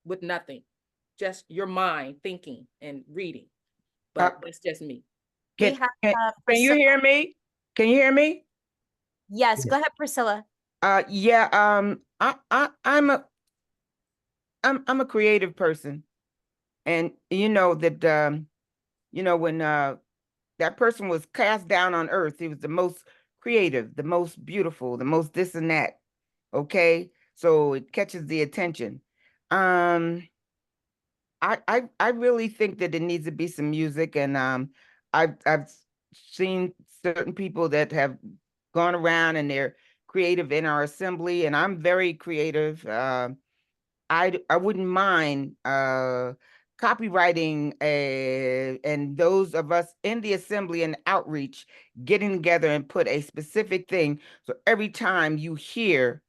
Speaker 7: with nothing, just your mind thinking and reading. But that's just me.
Speaker 1: We
Speaker 9: Can,
Speaker 1: have,
Speaker 9: can, can you
Speaker 1: Priscilla.
Speaker 9: hear me? Can you hear me?
Speaker 1: Yes, go ahead, Priscilla.
Speaker 9: Yeah, I'm a creative person. And you know that when that person was cast down on earth, he was the most creative, the most beautiful, the most this and that. Okay. So it catches the attention. I really think that there needs to be some music, and I've seen certain people that have gone around and they're creative in our assembly, and I'm very creative. I wouldn't mind copywriting, and those of us in the assembly and outreach getting together and put a specific thing. So every time you hear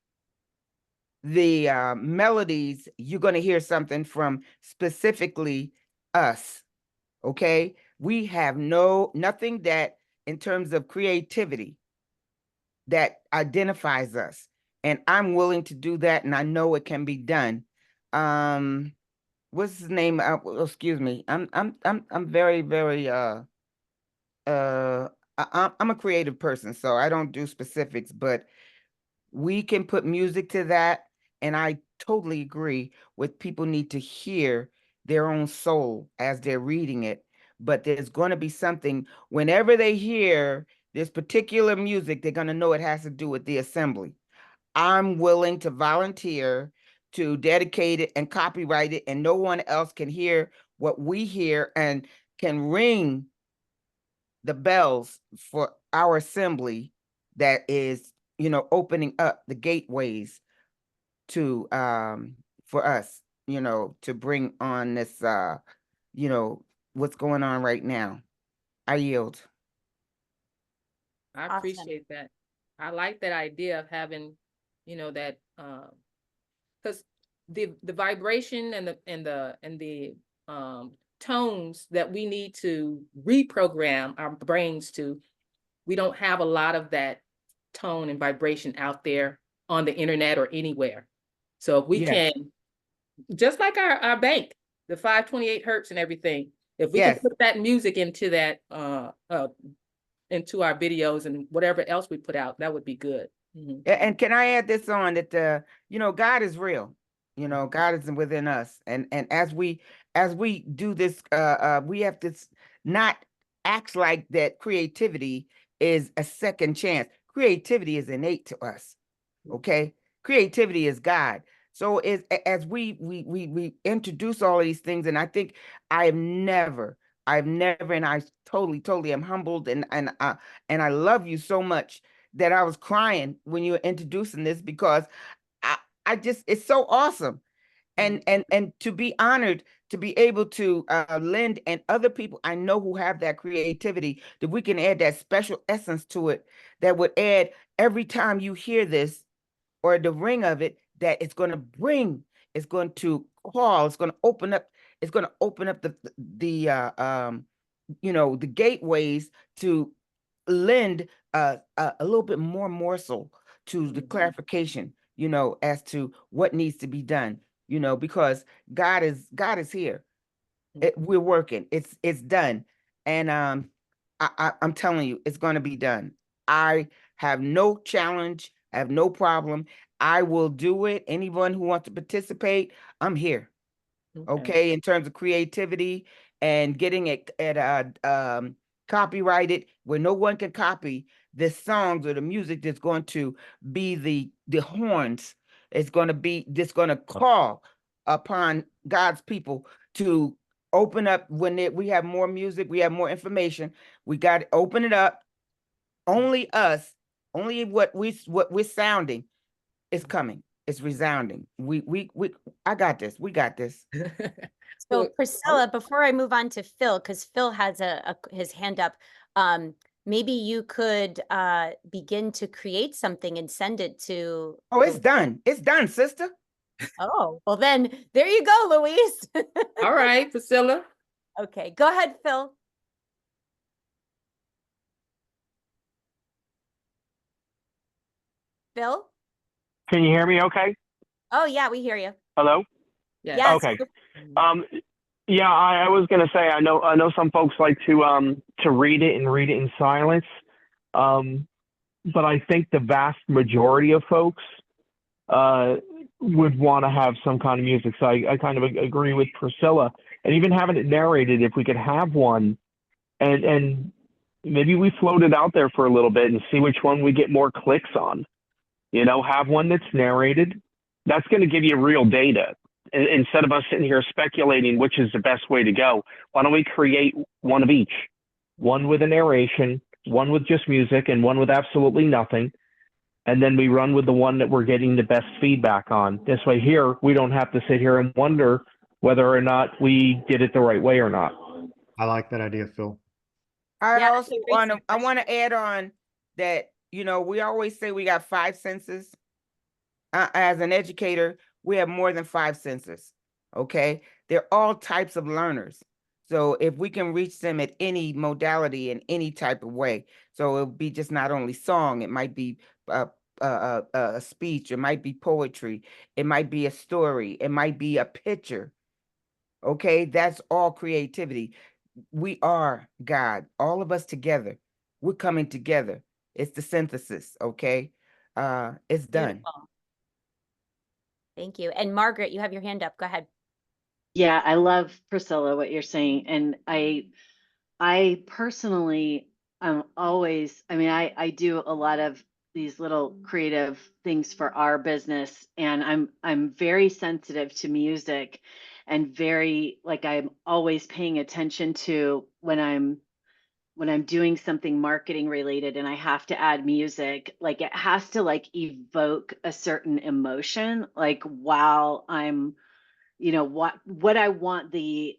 Speaker 9: the melodies, you're going to hear something from specifically us. Okay. We have nothing that in terms of creativity that identifies us. And I'm willing to do that. And I know it can be done. What's his name? Excuse me. I'm very, very, I'm a creative person, so I don't do specifics, but we can put music to that. And I totally agree with people need to hear their own soul as they're reading it. But there's going to be something whenever they hear this particular music, they're going to know it has to do with the assembly. I'm willing to volunteer to dedicate it and copyright it, and no one else can hear what we hear and can ring the bells for our assembly that is, opening up the gateways to for us, to bring on this what's going on right now. I yield.
Speaker 7: I
Speaker 1: Awesome.
Speaker 7: appreciate that. I like that idea of having, that because the vibration and the tones that we need to reprogram our brains to, we don't have a lot of that tone and vibration out there on the internet or anywhere. So if we
Speaker 9: Yes.
Speaker 7: can, just like our bank, the 528 hertz and everything, if we can
Speaker 9: Yes.
Speaker 7: put that music into that into our videos and whatever else we put out, that would be good. Mhm.
Speaker 9: And can I add this on that God is real. God is within us. And as we do this, we have to not act like that creativity is a second chance. Creativity is innate to us. Okay? Creativity is God. So as we introduce all of these things, and I think I've never, and I totally am humbled, and I love you so much that I was crying when you were introducing this, because I just, it's so awesome. And to be honored to be able to lend, and other people I know who have that creativity, that we can add that special essence to it that would add every time you hear this or the ring of it, that it's going to bring, it's going to call, it's going to open up, the gateways to lend a little bit more morsel to the clarification, as to what needs to be done, because God is here. We're working. It's done. And I'm telling you, it's going to be done. I have no challenge. I have no problem. I will do it. Anyone who wants to participate, I'm here. Okay, in terms of creativity and getting it copyrighted, where no one can copy the songs or the music that's going to be the horns. It's going to be this going to call upon God's people to open up when we have more music, we have more information. We got to open it up. Only us, only what we're sounding is coming. It's resounding. I got this. We got this.
Speaker 1: So
Speaker 5: Well,
Speaker 1: Priscilla, before I move on to Phil, because Phil has his hand up, maybe you could begin to create something and send it to.
Speaker 9: Oh, it's done. It's done, sister.
Speaker 1: Oh, well then, there you go, Louise.
Speaker 7: All right, Priscilla.
Speaker 1: Okay, go ahead, Phil. Phil?
Speaker 10: Can you hear me okay?
Speaker 1: Oh, yeah, we hear you.
Speaker 10: Hello?
Speaker 7: Yes.
Speaker 1: Yes.
Speaker 10: Okay. Yeah, I was gonna say I know some folks like to read it and read it in silence. But I think the vast majority of folks would want to have some kind of music. So I kind of agree with Priscilla. And even having it narrated, if we could have one and maybe we float it out there for a little bit and see which one we get more clicks on. You know, have one that's narrated. That's going to give you real data. Instead of us sitting here speculating which is the best way to go, why don't we create one of each? One with a narration, one with just music, and one with absolutely nothing. And then we run with the one that we're getting the best feedback on. This way here, we don't have to sit here and wonder whether or not we did it the right way or not.
Speaker 3: I like that idea, Phil.
Speaker 9: I
Speaker 1: Yeah,
Speaker 9: also
Speaker 1: great
Speaker 9: want to, I
Speaker 1: suggestion.
Speaker 9: want to add on that, you know, we always say we got 5 senses. As an educator, we have more than 5 senses. Okay. They're all types of learners. So if we can reach them at any modality in any type of way, so it'll be just not only song, it might be a speech, it might be poetry, it might be a story, it might be a picture. Okay, that's all creativity. We are God, all of us together. We're coming together. It's the synthesis. Okay, it's done.
Speaker 1: Beautiful. Thank you. And Margaret, you have your hand up. Go ahead.
Speaker 4: Yeah, I love Priscilla, what you're saying. And I personally, always, I mean, I do a lot of these little creative things for our business, and I'm very sensitive to music and very, like, I'm always paying attention to when I'm doing something marketing related and I have to add music, like it has to like evoke a certain emotion, like while I'm, what I want the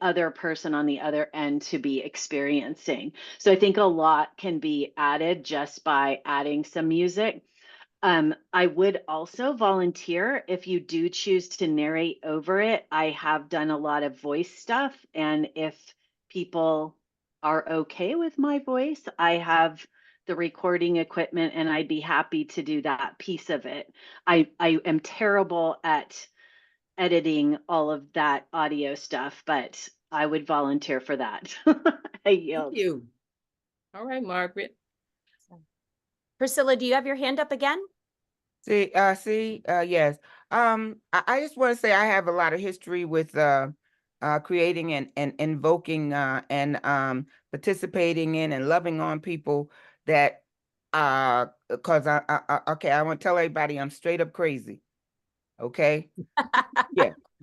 Speaker 4: other person on the other end to be experiencing. So I think a lot can be added just by adding some music. I would also volunteer if you do choose to narrate over it. I have done a lot of voice stuff, and if people are okay with my voice, I have the recording equipment and I'd be happy to do that piece of it. I am terrible at editing all of that audio stuff, but I would volunteer for that. I yield.
Speaker 7: Thank you. All right, Margaret.
Speaker 1: Priscilla, do you have your hand up again?
Speaker 9: Yes. I just want to say I have a lot of history with creating and invoking and participating in and loving on people that because I want to tell everybody I'm straight up crazy. Okay.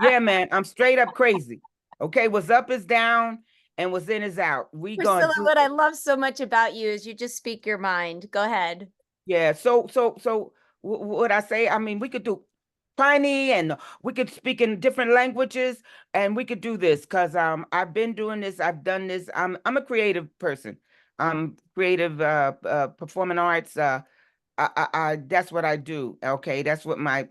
Speaker 9: Yeah, man, I'm straight up crazy. Okay, what's up is down and what's in is out. We gonna
Speaker 1: Priscilla,
Speaker 9: do
Speaker 1: what I love so much about you is you just speak your mind. Go ahead.
Speaker 9: Yeah, so what I say, I mean, we could do tiny and we could speak in different languages and we could do this because I've been doing this, I've done this. I'm a creative person. I'm creative performing arts. I that's what I do. Okay, that's what my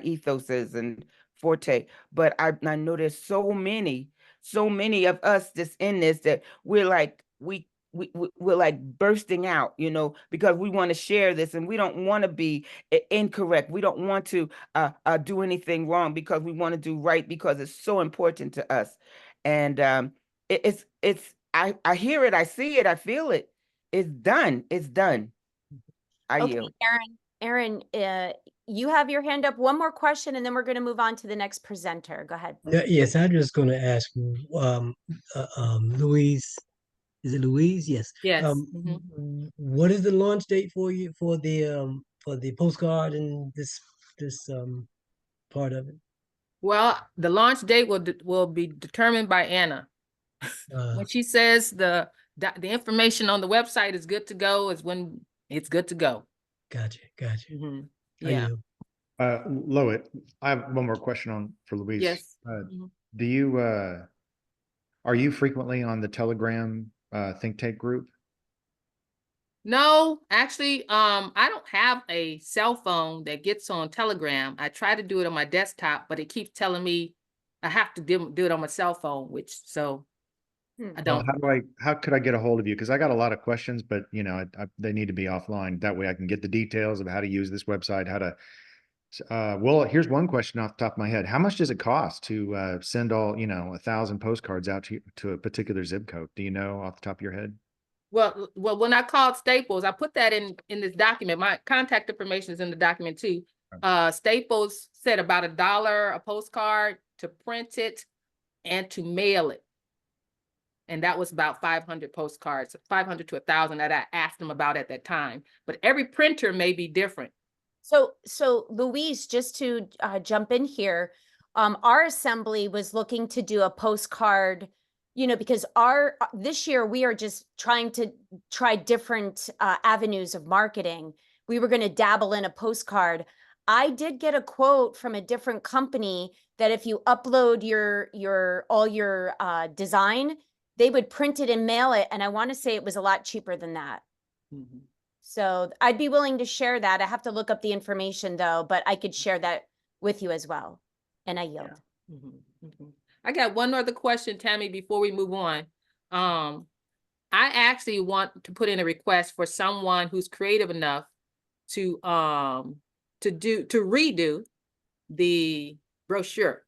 Speaker 9: ethos is and forte. But I know there's so many of us that's in this that we're like we're like bursting out, you know, because we want to share this and we don't want to be incorrect. We don't want to do anything wrong because we want to do right because it's so important to us. And it's I hear it, I see it, I feel it. It's done. It's done. I
Speaker 1: Okay,
Speaker 9: yield.
Speaker 1: Aaron, you have your hand up. One more question, and then we're going to move on to the next presenter. Go ahead.
Speaker 8: Yes, I'm just going to ask Louise. Is it Louise? Yes.
Speaker 7: Yes.
Speaker 8: What is the launch date for you for the postcard and this part of it?
Speaker 7: Well, the launch date will be determined by Anna. When she says the information on the website is good to go is when it's good to go.
Speaker 8: Gotcha.
Speaker 7: I
Speaker 8: Yeah.
Speaker 3: Lois, I have one more question for Louise.
Speaker 7: Yes.
Speaker 3: Do you, are you frequently on the Telegram think tank group?
Speaker 7: No, actually, I don't have a cell phone that gets on Telegram. I try to do it on my desktop, but it keeps telling me I have to do it on my cell phone, I
Speaker 3: Well,
Speaker 7: don't.
Speaker 3: how could I get a hold of you? Because I got a lot of questions, but they need to be offline. That way I can get the details of how to use this website, how to, well, here's one question off the top of my head. How much does it cost to send all, 1,000 postcards out to a particular zip code? Do you know off the top of your head?
Speaker 7: Well, when I called Staples, I put that in this document. My contact information is in the document too. Staples said about $1 a postcard to print it and to mail it. And that was about 500 postcards, 500 to 1,000 that I asked them about at that time. But every printer may be different.
Speaker 1: So Louise, just to jump in here, our assembly was looking to do a postcard, because this year we are just trying to try different avenues of marketing. We were going to dabble in a postcard. I did get a quote from a different company that if you upload all your design, they would print it and mail it. And I want to say it was a lot cheaper than that. So I'd be willing to share that. I have to look up the information though, but I could share that with you as well. And I yield.
Speaker 7: I got one other question, Tammy, before we move on. I actually want to put in a request for someone who's creative enough to redo the brochure.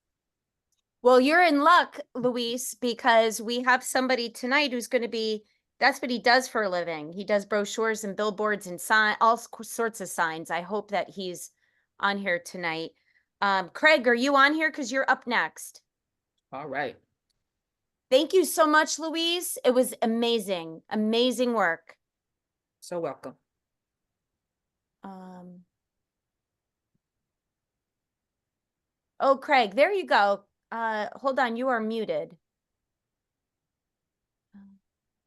Speaker 1: Well, you're in luck, Luis, because we have somebody tonight who's going to be, that's what he does for a living. He does brochures and billboards and all sorts of signs. I hope that he's on here tonight. Craig, are you on here? Because you're up next.
Speaker 7: All right.
Speaker 1: Thank you so much, Louise. It was amazing, amazing work.
Speaker 7: So welcome.
Speaker 1: Oh, Craig, there you go. Hold on, you are muted.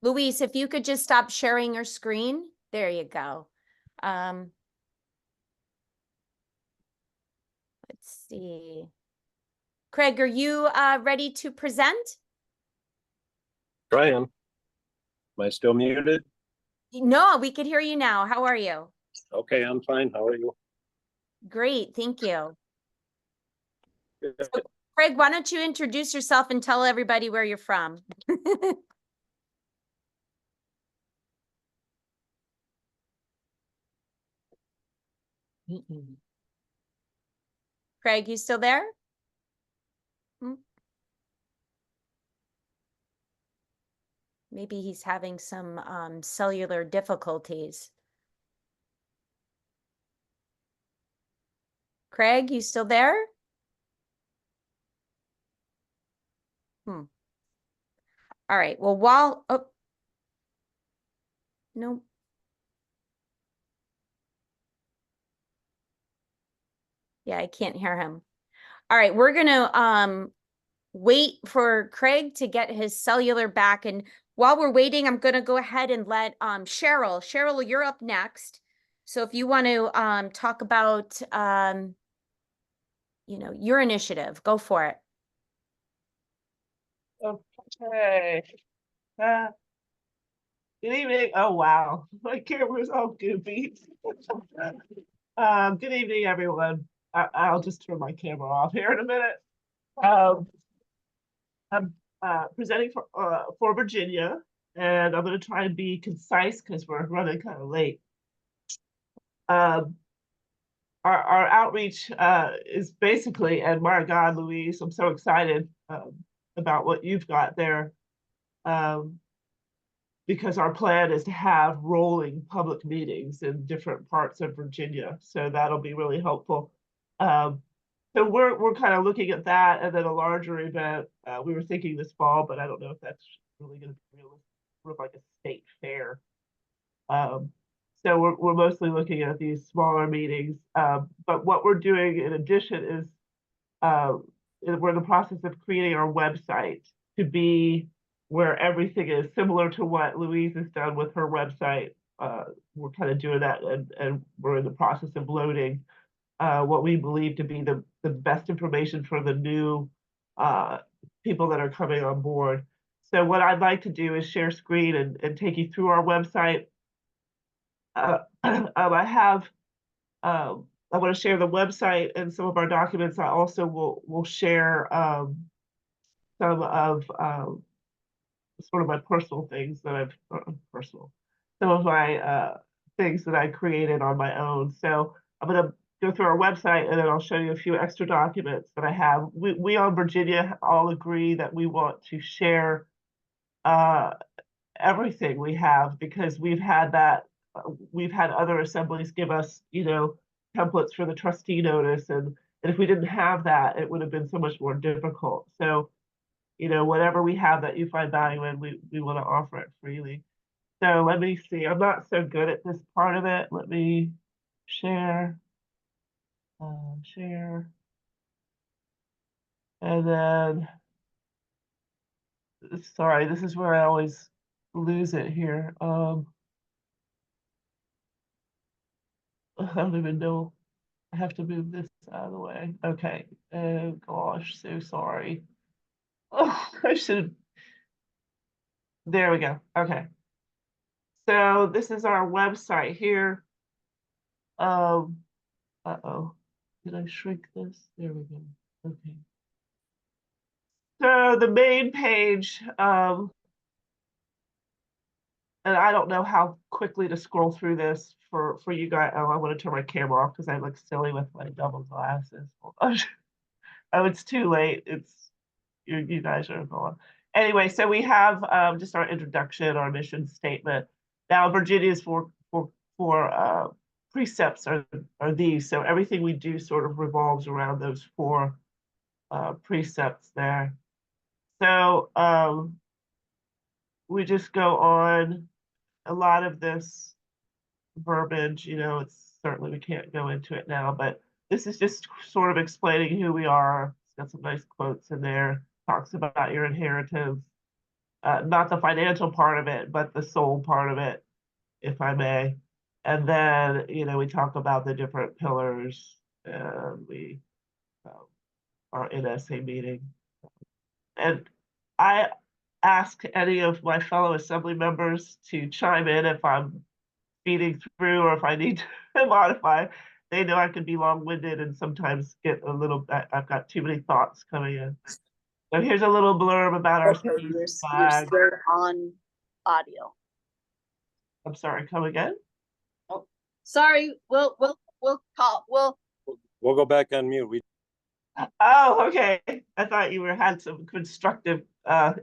Speaker 1: Louise, if you could just stop sharing your screen. There you go. Let's see. Craig, are you ready to present?
Speaker 11: I am. Am I still muted?
Speaker 1: No, we could hear you now. How are you?
Speaker 11: Okay, I'm fine. How are you?
Speaker 1: Great, thank you. So, Craig, why don't you introduce yourself and tell everybody where you're from? Craig, you still there? Maybe he's having some cellular difficulties. Craig, you still there? All right. Well, no. Yeah, I can't hear him. All right, we're gonna wait for Craig to get his cellular back. And while we're waiting, I'm gonna go ahead and let Cheryl. Cheryl, you're up next. So if you want to talk about your initiative, go for it.
Speaker 12: Okay. Good evening. Oh wow, my camera's all goofy. Good evening, everyone. I'll just turn my camera off here in a minute. I'm presenting for Virginia, and I'm going to try and be concise because we're running kind of late. Our outreach is basically, and my God, Louise, I'm so excited about what you've got there. Because our plan is to have rolling public meetings in different parts of Virginia. So that'll be really helpful. So we're kind of looking at that, and then a larger event. We were thinking this fall, but I don't know if that's really going to be realistic, sort of like a state fair. So we're mostly looking at these smaller meetings. But what we're doing in addition is we're in the process of creating our website to be where everything is similar to what Louise has done with her website. We're kind of doing that, and we're in the process of loading what we believe to be the best information for the new people that are coming on board. So what I'd like to do is share screen and take you through our website. I want to share the website and some of our documents. I also will share some of sort of my personal things that I've some of my things that I created on my own. So I'm going to go through our website and then I'll show you a few extra documents that I have. We on Virginia all agree that we want to share everything we have, because we've had other assemblies give us, templates for the trustee notice, and if we didn't have that, it would have been so much more difficult. So, whatever we have that you find value in, we want to offer it freely. So let me see. I'm not so good at this part of it. Let me share. Share. And then, sorry, this is where I always lose it here. I don't even know. I have to move this out of the way. Okay. Oh gosh, so sorry. Oh, I should. There we go. Okay. So this is our website here. Uh-oh. Did I shrink this? There we go. Okay. So the main page, and I don't know how quickly to scroll through this for you guys. Oh, I want to turn my camera off because I look silly with my double glasses. Oh, it's too late. It's you guys are going. Anyway, so we have just our introduction, our mission statement. Now, Virginia's for precepts are these. So everything we do sort of revolves around those 4 precepts there. So we just go on a lot of this verbiage, it's certainly, we can't go into it now, but this is just sort of explaining who we are. It's got some nice quotes in there, talks about your inheritance, not the financial part of it, but the soul part of it, if I may. And then, we talk about the different pillars, and we are in SA meeting. And I ask any of my fellow assembly members to chime in if I'm feeding through or if I need to modify. They know I can be long-winded and sometimes get a little, I've got too many thoughts coming in. So here's a little blurb about our
Speaker 13: You're
Speaker 12: flag.
Speaker 13: still on audio.
Speaker 12: I'm sorry, come again?
Speaker 13: Oh, sorry. We'll call.
Speaker 11: We'll go back on mute.
Speaker 12: Oh, okay. I thought you had some constructive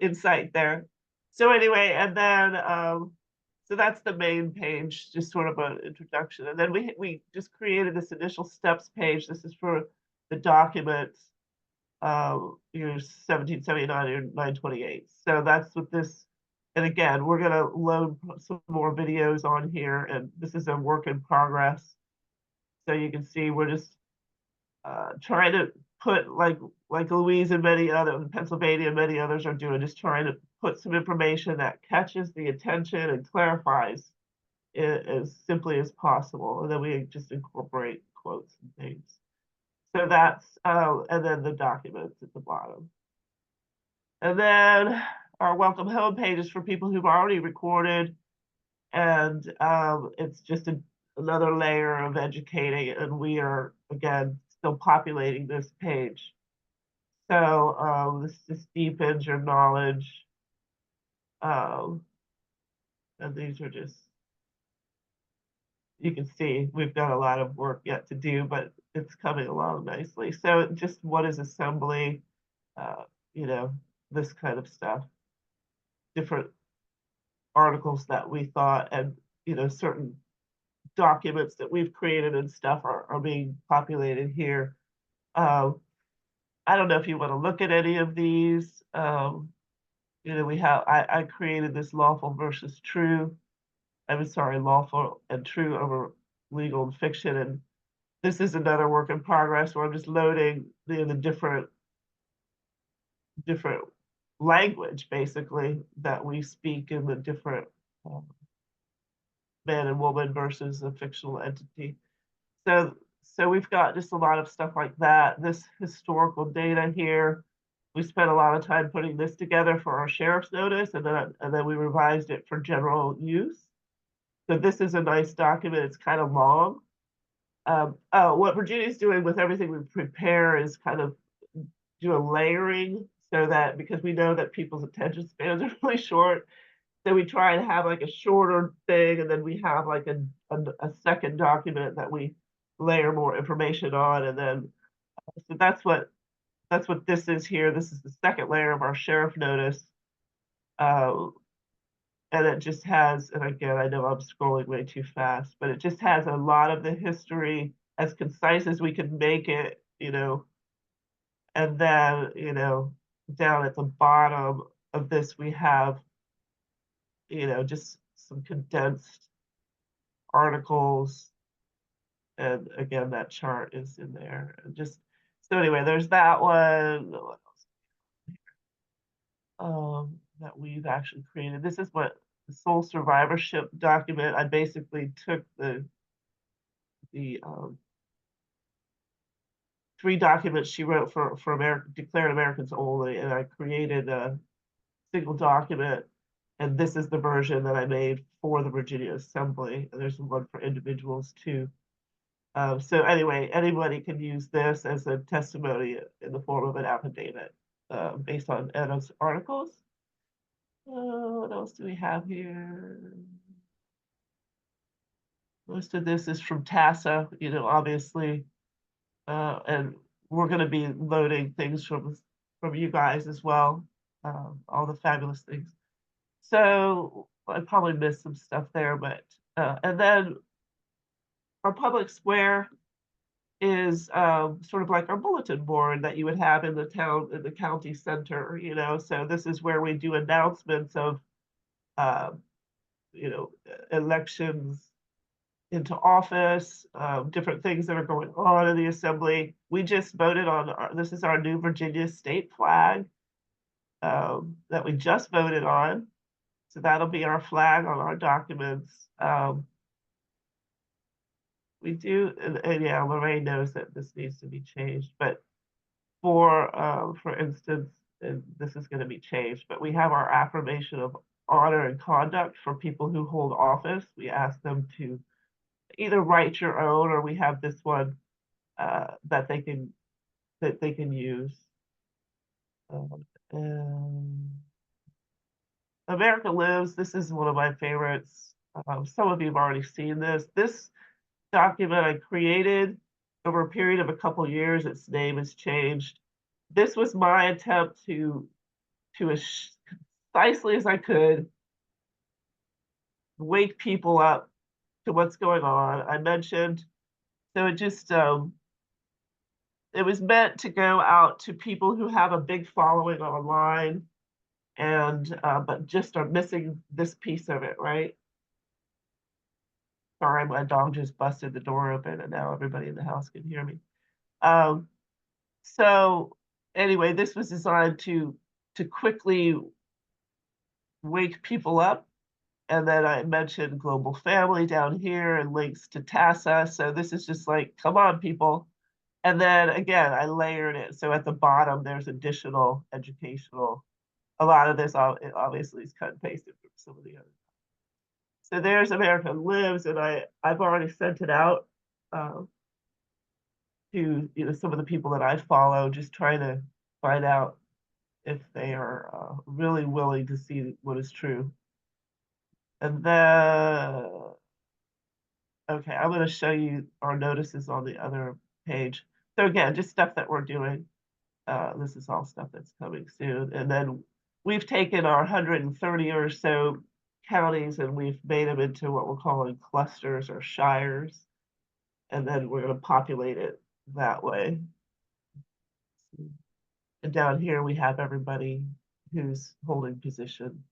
Speaker 12: insight there. So anyway, and then so that's the main page, just sort of an introduction. And then we just created this initial steps page. This is for the documents, your 1779 or 928. So that's what this, and again, we're gonna load some more videos on here, and this is a work in progress. So you can see we're just trying to put, like Louise and many others, Pennsylvania and many others are doing, just trying to put some information that catches the attention and clarifies it as simply as possible. And then we just incorporate quotes and things. So that's, and then the documents at the bottom. And then our welcome home page is for people who've already recorded. And it's just another layer of educating. And we are, again, still populating this page. So this just deepens your knowledge. And these are just, you can see we've got a lot of work yet to do, but it's coming along nicely. So just what is assembly, this kind of stuff, different articles that we thought, and certain documents that we've created and stuff are being populated here. I don't know if you want to look at any of these. We have, I created this lawful versus true. I'm sorry, lawful and true over legal and fiction. And this is another work in progress where I'm just loading the different language, basically, that we speak in the different man and woman versus a fictional entity. So So we've got just a lot of stuff like that. This historical data here, we spent a lot of time putting this together for our sheriff's notice, and then we revised it for general use. So this is a nice document. It's kind of long. What Virginia's doing with everything we prepare is kind of do a layering, so that, because we know that people's attention spans are really short, so we try and have like a shorter thing, and then we have like a second document that we layer more information on, and then so that's what this is here. This is the second layer of our sheriff notice. And it just has, and again, I know I'm scrolling way too fast, but it just has a lot of the history as concise as we can make it, you know. And then, you know, down at the bottom of this, we have, you know, just some condensed articles. And again, that chart is in there. And just, so anyway, there's that one. What else? That we've actually created. This is what the sole survivorship document. I basically took the 3 documents she wrote for Declared Americans Only, and I created a single document. And this is the version that I made for the Virginia Assembly. And there's one for individuals too. So anyway, anybody can use this as a testimony in the form of an affidavit based on Anna's articles. What else do we have here? Most of this is from TASA, you know, obviously. And we're going to be loading things from you guys as well, all the fabulous things. So I probably missed some stuff there, but and then our public square is sort of like our bulletin board that you would have in the town, in the county center, you know. So this is where we do announcements of you know, elections into office, different things that are going on in the assembly. We just voted on this is our new Virginia state flag that we just voted on. So that'll be our flag on our documents. We do, and yeah, Lorraine knows that this needs to be changed, but for instance, and this is going to be changed, but we have our affirmation of honor and conduct for people who hold office. We ask them to either write your own, or we have this one that they can use. America Lives. This is one of my favorites. Some of you have already seen this. This document I created over a period of a couple years. Its name has changed. This was my attempt to as concisely as I could wake people up to what's going on. I mentioned, so it just it was meant to go out to people who have a big following online, and but just are missing this piece of it, right? Sorry, my dog just busted the door open, and now everybody in the house can hear me. So anyway, this was designed to quickly wake people up. And then I mentioned Global Family down here and links to TASA. So this is just like, come on, people. And then again, I layered it. So at the bottom, there's additional educational. A lot of this obviously is cut and pasted from some of the others. So there's America Lives, and I've already sent it out to, you know, some of the people that I follow, just trying to find out if they are really willing to see what is true. And then, okay, I'm going to show you our notices on the other page. So again, just stuff that we're doing. This is all stuff that's coming soon. And then we've taken our 130 or so counties and we've made them into what we're calling clusters or shires. And then we're going to populate it that way. And down here we have everybody who's holding position.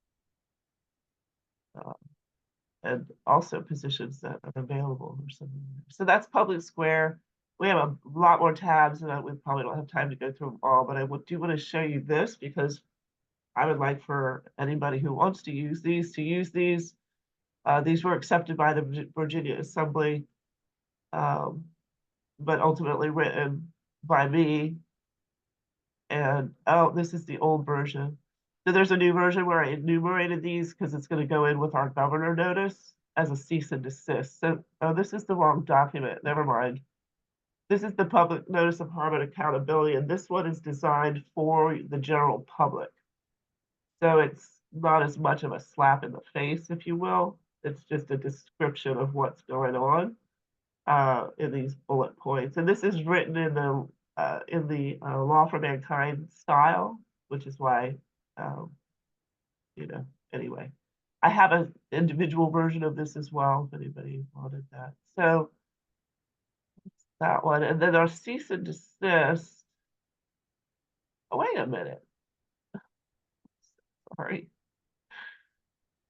Speaker 12: And also positions that are available or something. So that's public square. We have a lot more tabs, and we probably don't have time to go through them all, but I do want to show you this because I would like for anybody who wants to use these to use these. These were accepted by the Virginia Assembly. but ultimately written by me. And oh, this is the old version. So there's a new version where I enumerated these because it's going to go in with our governor notice as a cease and desist. So, oh, this is the wrong document. Never mind. This is the public notice of harm and accountability, and this one is designed for the general public. So it's not as much of a slap in the face, if you will. It's just a description of what's going on in these bullet points. And this is written in the Law for Mankind style, which is why, you know, anyway. I have an individual version of this as well, if anybody wanted that. So that one, and then our cease and desist. Oh, wait a minute. Sorry.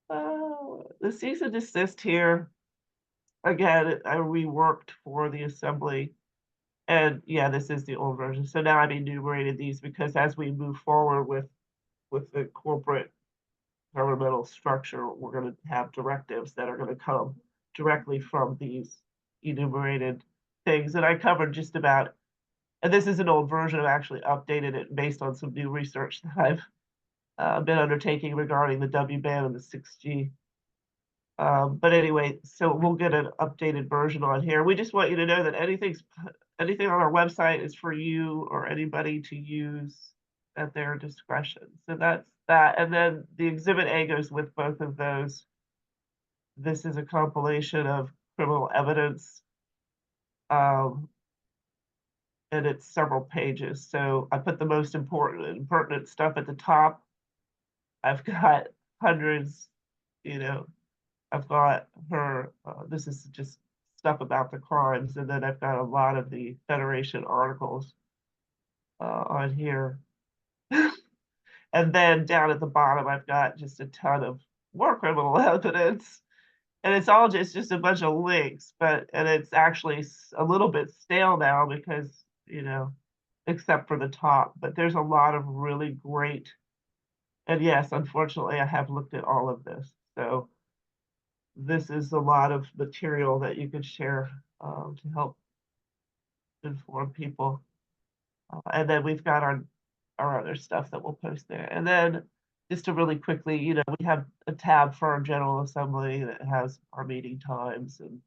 Speaker 12: The cease and desist here, again, I reworked for the assembly. And yeah, this is the old version. So now I've enumerated these because as we move forward with the corporate governmental structure, we're going to have directives that are going to come directly from these enumerated things. And I covered just about, and this is an old version. I've actually updated it based on some new research that I've been undertaking regarding the W-band and the 6G. But anyway, so we'll get an updated version on here. We just want you to know that anything on our website is for you or anybody to use at their discretion. So that's that. And then the Exhibit A goes with both of those. This is a compilation of criminal evidence. And it's several pages. So I put the most important and pertinent stuff at the top. I've got hundreds, you know, I've got her, this is just stuff about the crimes, and then I've got a lot of the Federation articles on here. And then down at the bottom, I've got just a ton of more criminal evidence. And it's all just a bunch of links, and it's actually a little bit stale now because, you know, except for the top, but there's a lot of really great, and yes, unfortunately, I have looked at all of this. So this is a lot of material that you could share to help inform people. And then we've got our other stuff that we'll post there. And then just to really quickly, you know, we have a tab for our General Assembly that has our meeting times and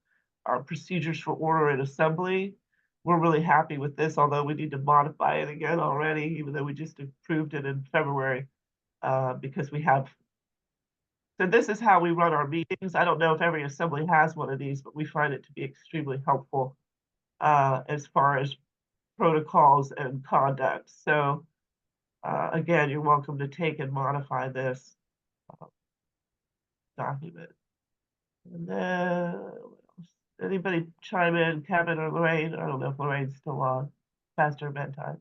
Speaker 12: our procedures for order in assembly. We're really happy with this, although we need to modify it again already, even though we just approved it in February, because we have. So this is how we run our meetings. I don't know if every assembly has one of these, but we find it to be extremely helpful as far as protocols and conduct. So again, you're welcome to take and modify this document. And then anybody chime in, Kevin or Lorraine? I don't know if Lorraine's still on. Past her bedtime.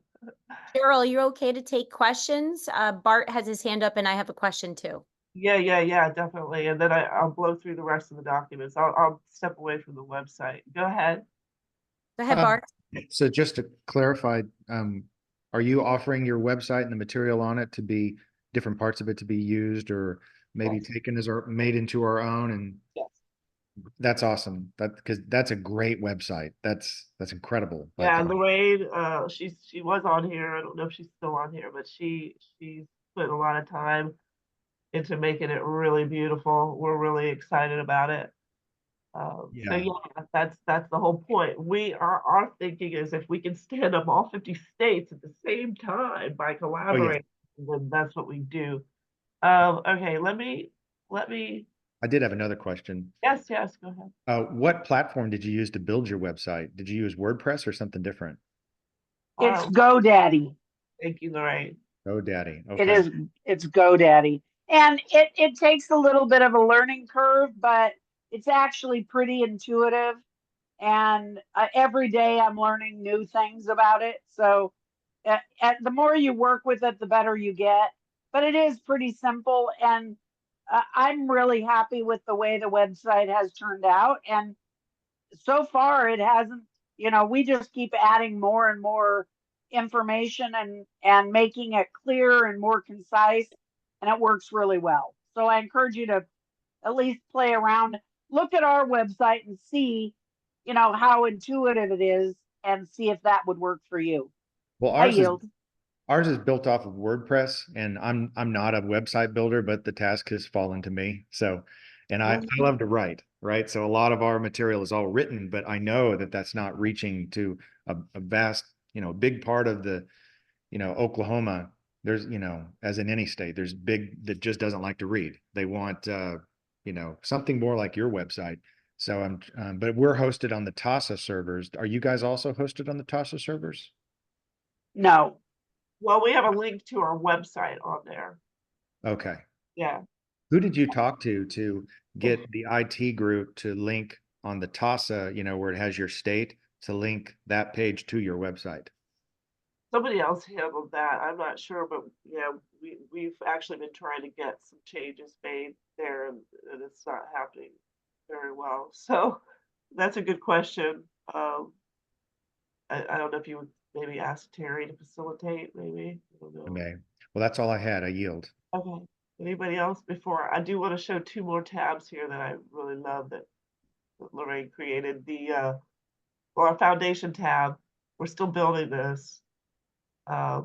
Speaker 1: Cheryl, you're okay to take questions? Bart has his hand up and I have a question too.
Speaker 12: Yeah, definitely. And then I'll blow through the rest of the documents. I'll step away from the website. Go ahead.
Speaker 1: Go ahead, Bart.
Speaker 3: So just to clarify, are you offering your website and the material on it to be different parts of it to be used or maybe taken as our made into our own? And
Speaker 12: yes,
Speaker 3: that's awesome. Because that's a great website. That's incredible.
Speaker 12: Yeah, Lorraine, she was on here. I don't know if she's still on here, but she's put a lot of time into making it really beautiful. We're really excited about it. So yeah, that's the whole point. Our thinking is if we can stand up all 50 states at the same time by collaborating, then that's what we do. Okay, let me.
Speaker 3: I did have another question.
Speaker 12: Yes, go ahead.
Speaker 3: What platform did you use to build your website? Did you use WordPress or something different?
Speaker 6: It's GoDaddy.
Speaker 12: Thank you, Lorraine.
Speaker 3: GoDaddy. Okay.
Speaker 6: It's GoDaddy. And it takes a little bit of a learning curve, but it's actually pretty intuitive. And every day I'm learning new things about it. So the more you work with it, the better you get. But it is pretty simple. And I'm really happy with the way the website has turned out. And so far it hasn't, we just keep adding more and more information and making it clear and more concise, and it works really well. So I encourage you to at least play around, look at our website and see, how intuitive it is. and see if that would work for you.
Speaker 3: Well,
Speaker 6: I yield.
Speaker 3: ours is built off of WordPress, and I'm not a website builder, but the task has fallen to me. So, and I love to write, right? So a lot of our material is all written, but I know that that's not reaching to a vast, big part of the, Oklahoma. There's, as in any state, there's big that just doesn't like to read. They want, something more like your website. So but we're hosted on the TASA servers. Are you guys also hosted on the TASA servers?
Speaker 6: No.
Speaker 12: Well, we have a link to our website on there.
Speaker 3: Okay.
Speaker 12: Yeah.
Speaker 3: Who did you talk to get the IT group to link on the TASA, where it has your state, to link that page to your website?
Speaker 12: Somebody else handled that. I'm not sure, but yeah, we've actually been trying to get some changes made there, and it's not happening very well. So that's a good question. I don't know if you would maybe ask Terry to facilitate, maybe. I don't know.
Speaker 3: Okay. Well, that's all I had. I yield.
Speaker 12: Okay. Anybody else before? I do want to show two more tabs here that I really love that Lorraine created. Our foundation tab. We're still building this. But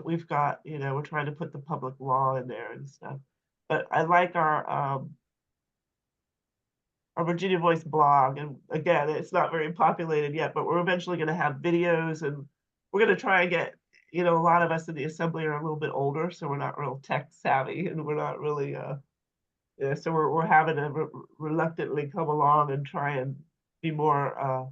Speaker 12: we've got, we're trying to put the public law in there and stuff. But I like our Virginia Voice blog, and again, it's not very populated yet, but we're eventually going to have videos, and we're going to try and get, a lot of us in the assembly are a little bit older, so we're not real tech savvy, and we're not really, so we're having to reluctantly come along and try and be more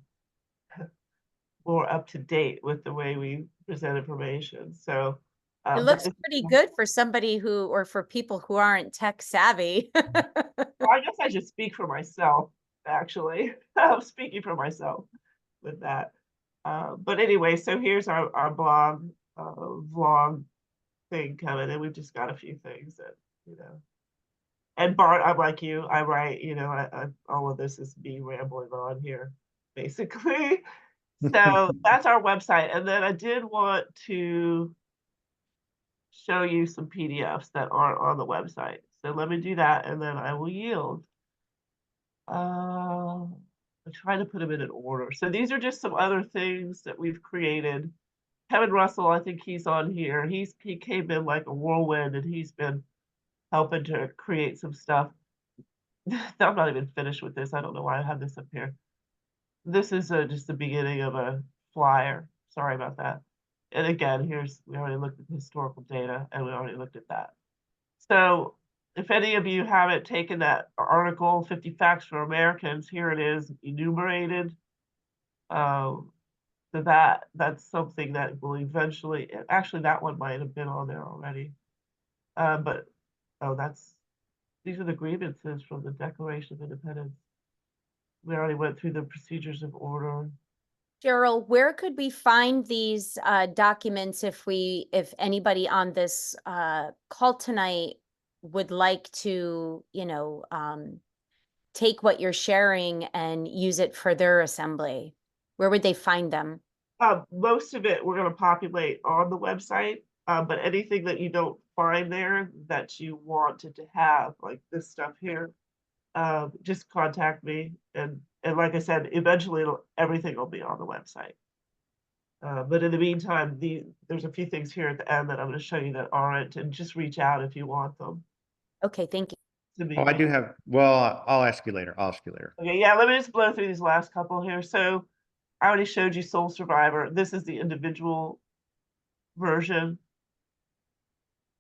Speaker 12: up to date with the way we present information. So
Speaker 1: It looks pretty good for somebody or for people who aren't tech savvy.
Speaker 12: well, I guess I should speak for myself, actually. I'm speaking for myself with that. But anyway, so here's our blog, vlog thing coming, and we've just got a few things that, And Bart, I'm like you, I write, all of this is me rambling on here, basically. So that's our website. And then I did want to show you some PDFs that aren't on the website. So let me do that, and then I will yield. I try to put them in an order. So these are just some other things that we've created. Kevin Russell, I think he's on here. He came in like a whirlwind, and he's been helping to create some stuff. I'm not even finished with this. I don't know why I have this up here. This is just the beginning of a flyer. Sorry about that. And again, we already looked at the historical data, and we already looked at that. So if any of you haven't taken that article, 50 Facts for Americans, here it is enumerated. So that's something that will eventually, actually that one might have been on there already. But these are the grievances from the Declaration of Independence. We already went through the procedures of order.
Speaker 1: Cheryl, where could we find these documents if anybody on this call tonight would like to, take what you're sharing and use it for their assembly? Where would they find them?
Speaker 12: Most of it we're going to populate on the website, but anything that you don't find there that you wanted to have, like this stuff here, just contact me, and like I said, eventually everything will be on the website. But in the meantime, there's a few things here at the end that I'm going to show you that aren't, and just reach out if you want them.
Speaker 1: Okay, thank you.
Speaker 3: Oh, I do have, well, I'll ask you later.
Speaker 12: Okay, yeah, let me just blow through these last couple here. So I already showed you Sole Survivor. This is the individual version.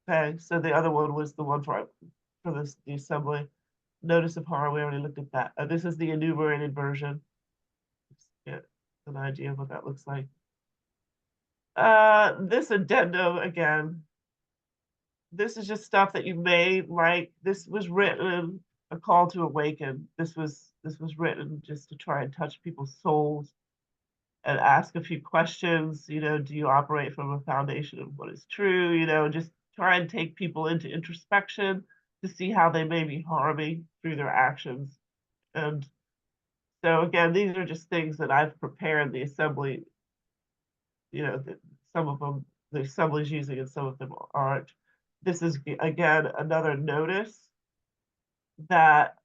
Speaker 12: Okay, so the other one was the one for the assembly. Notice of horror, we already looked at that. This is the enumerated version. Just get an idea of what that looks like. This addendum, again, this is just stuff that you made, like this was written, a call to awaken. This was written just to try and touch people's souls and ask a few questions. Do you operate from a foundation of what is true? Just try and take people into introspection to see how they may be harming through their actions. And so again, these are just things that I've prepared the assembly, some of them the assembly's using and some of them aren't. This is, again, another notice that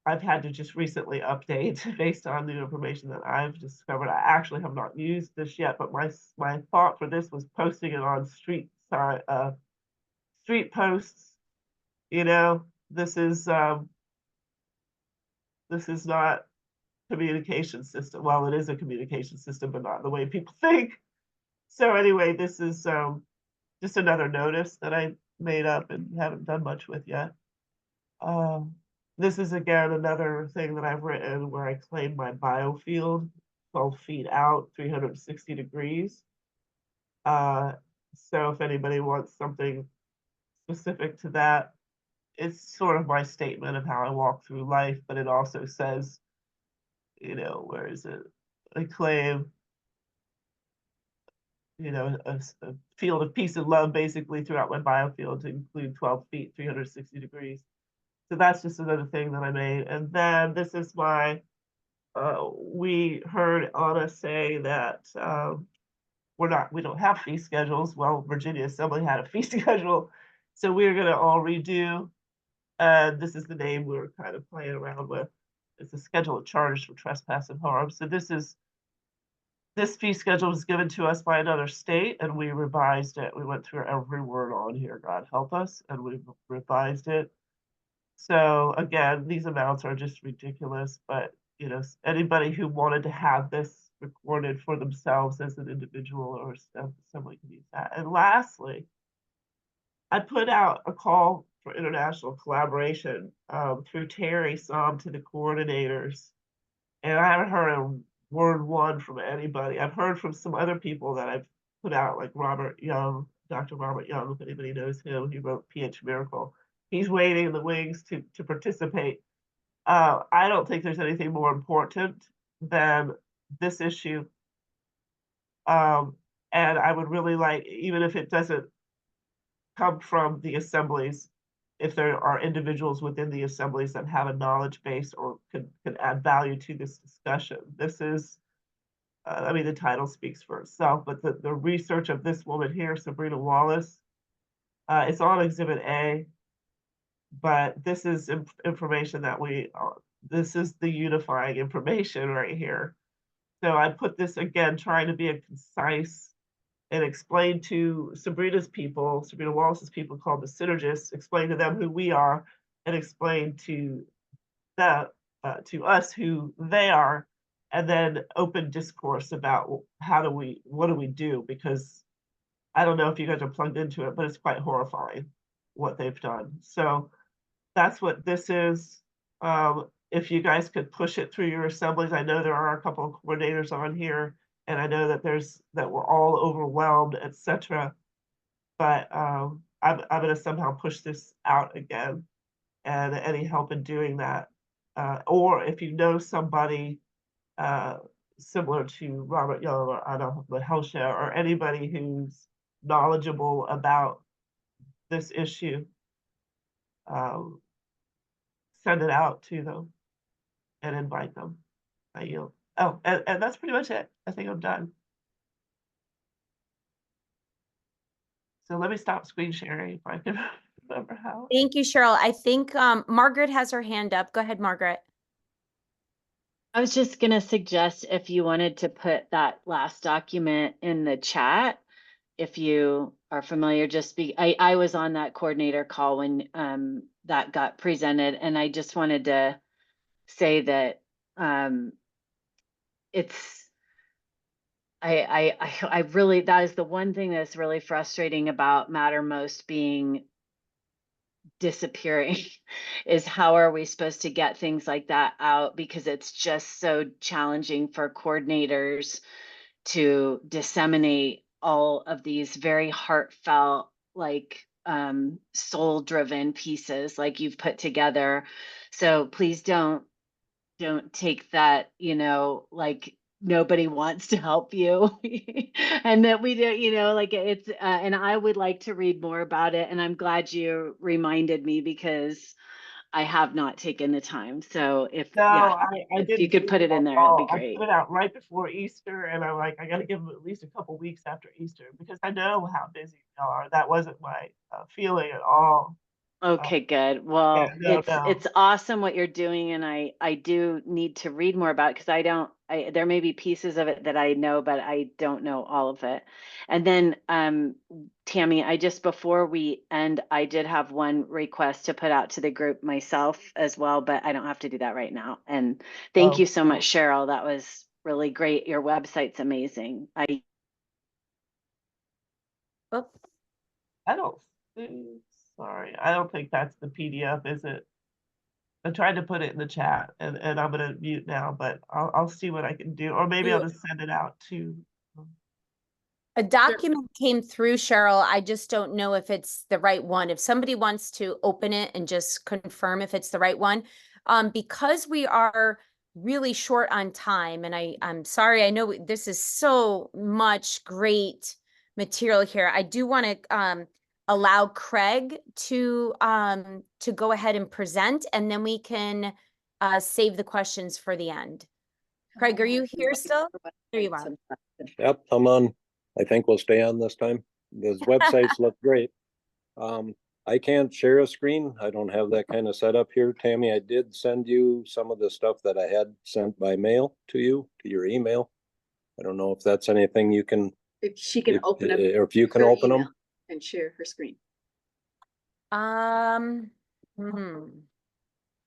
Speaker 12: I've had to just recently update based on new information that I've discovered. I actually have not used this yet, but my thought for this was posting it on street posts. You know, this is not communication system. Well, it is a communication system, but not the way people think. So anyway, this is just another notice that I made up and haven't done much with yet. This is again another thing that I've written where I claim my biofield 12 feet out, 360 degrees. So if anybody wants something specific to that, it's sort of my statement of how I walk through life, but it also says, you know, where is it? I claim, you know, a field of peace and love basically throughout my biofield to include 12 feet, 360 degrees. So that's just another thing that I made. And then this is my, we heard Anna say that we don't have fee schedules. Well, Virginia Assembly had a fee schedule. So we're gonna all redo. This is the name we were kind of playing around with. It's a schedule of charges for trespass and harm. So this fee schedule was given to us by another state and we revised it. We went through every word on here, God help us, and we revised it. So again, these amounts are just ridiculous, but you know, anybody who wanted to have this recorded for themselves as an individual or somebody can use that. And lastly, I put out a call for international collaboration through Terry Som to the coordinators. And I haven't heard a word one from anybody. I've heard from some other people that I've put out, like Robert Young, Dr. Robert Young, if anybody knows him, he wrote PH Miracle. He's waiting in the wings to participate. I don't think there's anything more important than this issue. And I would really like, even if it doesn't come from the assemblies, if there are individuals within the assemblies that have a knowledge base or can add value to this discussion. This is, I mean, the title speaks for itself, but the research of this woman here, Sabrina Wallace, it's on Exhibit A, but this is information that this is the unifying information right here. So I put this again, trying to be a concise and explain to Sabrina Wallace's people called the Synergists, explain to them who we are and explain to that, to us who they are, and then open discourse about what do we do? Because I don't know if you guys are plugged into it, but it's quite horrifying what they've done. So that's what this is. If you guys could push it through your assemblies, I know there are a couple of coordinators on here, and I know that that we're all overwhelmed, etc. But I'm going to somehow push this out again, and any help in doing that, or if you know somebody similar to Robert Young or Anna Mahelsha or anybody who's knowledgeable about this issue, send it out to them and invite them. I yield. Oh, and that's pretty much it. I think I'm done. So let me stop screen sharing if I can remember how.
Speaker 1: Thank you, Cheryl. I think Margaret has her hand up. Go ahead, Margaret.
Speaker 4: I was just going to suggest if you wanted to put that last document in the chat, if you are familiar, I was on that coordinator call when that got presented, and I just wanted to say that I really, that is the one thing that's really frustrating about Mattermost being disappearing is how are we supposed to get things like that out, because it's just so challenging for coordinators to disseminate all of these very heartfelt, like soul driven pieces like you've put together. So please don't take that, you know, like nobody wants to help you and that we don't, you know, like it's and I would like to read more about it, and I'm glad you reminded me because I have not taken the time. So if you could put it in there, that'd be great.
Speaker 12: I put it out right before Easter, and I'm like, I got to give them at least a couple weeks after Easter because I know how busy they are. That wasn't my feeling at all.
Speaker 4: Okay, good. Well,
Speaker 12: no, no.
Speaker 4: it's awesome what you're doing, and I do need to read more about it because there may be pieces of it that I know, but I don't know all of it. And then Tammy, before we end, I did have one request to put out to the group myself as well, but I don't have to do that right now. And thank you so much, Cheryl. That was really great. Your website's amazing.
Speaker 12: I don't think, sorry, I don't think that's the PDF, is it? I tried to put it in the chat and I'm gonna mute now, but I'll see what I can do, or maybe I'll just send it out to.
Speaker 1: A document came through, Cheryl. I just don't know if it's the right one. If somebody wants to open it and just confirm if it's the right one, because we are really short on time, and I'm sorry, I know this is so much great material here. I do want to allow Craig to go ahead and present, and then we can save the questions for the end. Craig, are you here still? There you are.
Speaker 11: Yep, I'm on. I think we'll stay on this time. Those websites look great. I can't share a screen. I don't have that kind of setup here. Tammy, I did send you some of the stuff that I had sent by mail to you, to your email. I don't know if that's anything you can.
Speaker 13: If she can open up.
Speaker 11: Or if you can
Speaker 13: her
Speaker 11: open
Speaker 13: email
Speaker 11: them.
Speaker 13: and share her screen.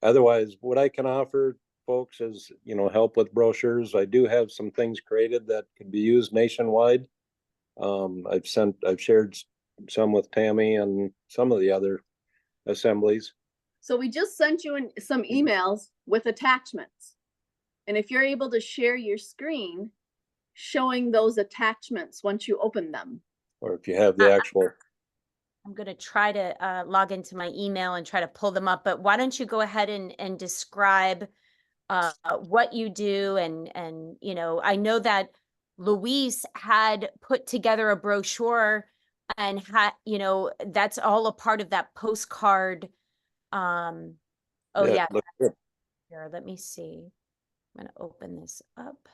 Speaker 11: Otherwise, what I can offer folks is, help with brochures. I do have some things created that could be used nationwide. I've shared some with Tammy and some of the other assemblies.
Speaker 13: So we just sent you some emails with attachments. And if you're able to share your screen, showing those attachments once you open them.
Speaker 11: Or if you have the actual.
Speaker 1: I'm going to try to log into my email and try to pull them up, but why don't you go ahead and describe what you do, and I know that Luis had put together a brochure and that's all a part of that postcard. Here, let me see. I'm going to open this up.